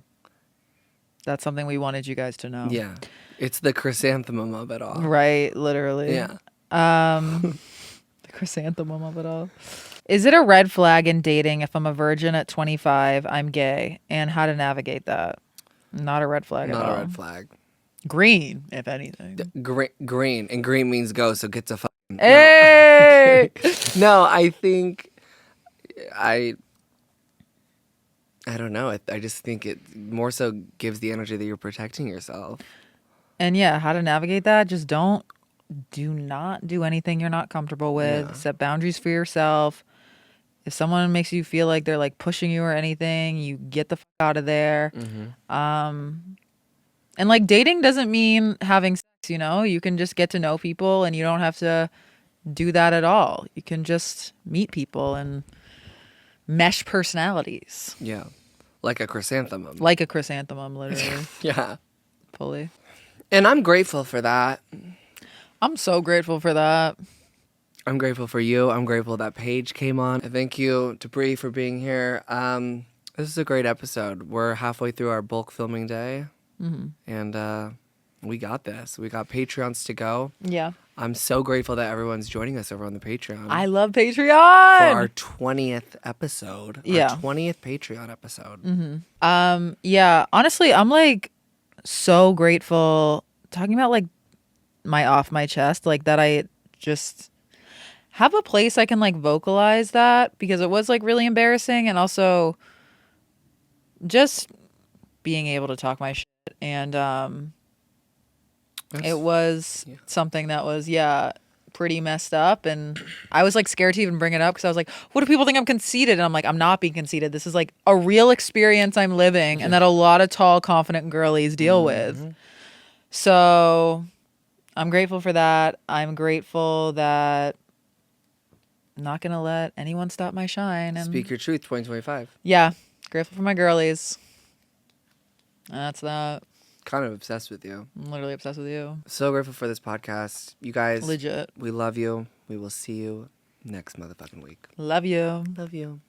That's something we wanted you guys to know. Yeah. It's the chrysanthemum of it all. Right, literally. Yeah. The chrysanthemum of it all. Is it a red flag in dating if I'm a virgin at 25, I'm gay, and how to navigate that? Not a red flag at all. Not a red flag. Green, if anything. Green. And green means go, so get to fucking. Hey! No, I think I don't know. I just think it more so gives the energy that you're protecting yourself. And yeah, how to navigate that? Just do not do anything you're not comfortable with. Yeah. Set boundaries for yourself. If someone makes you feel like they're like pushing you or anything, you get the fuck out of there. Mm-hmm. And like dating doesn't mean having sex, you know? You can just get to know people and you don't have to do that at all. You can just meet people and mesh personalities. Yeah. Like a chrysanthemum. Like a chrysanthemum, literally. Yeah. Fully. And I'm grateful for that. I'm so grateful for that. I'm grateful for you. I'm grateful that Paige came on. Thank you to Bree for being here. This is a great episode. We're halfway through our bulk filming day. Mm-hmm. And we got this. We got Patreons to go. Yeah. I'm so grateful that everyone's joining us over on the Patreon. I love Patreon. For our 20th episode. Yeah. Our 20th Patreon episode. Mm-hmm. Yeah, honestly, I'm like so grateful talking about like my off my chest, like that I just have a place I can like vocalize that, because it was like really embarrassing, and also just being able to talk my shit. And it was something that was, pretty messed up. And I was like scared to even bring it up because I was like, what if people think I'm conceited? And I'm like, I'm not being conceited. This is like a real experience I'm living and that a lot of tall, confident girlies deal with. So I'm grateful for that. I'm grateful that I'm not going to let anyone stop my shine. And Speak your truth 2025. yeah, grateful for my girlies. And that's that. Kind of obsessed with you. I'm literally obsessed with you. So grateful for this podcast. You guys. Legit. We love you. We will see you next motherfucking week. Love you. Love you.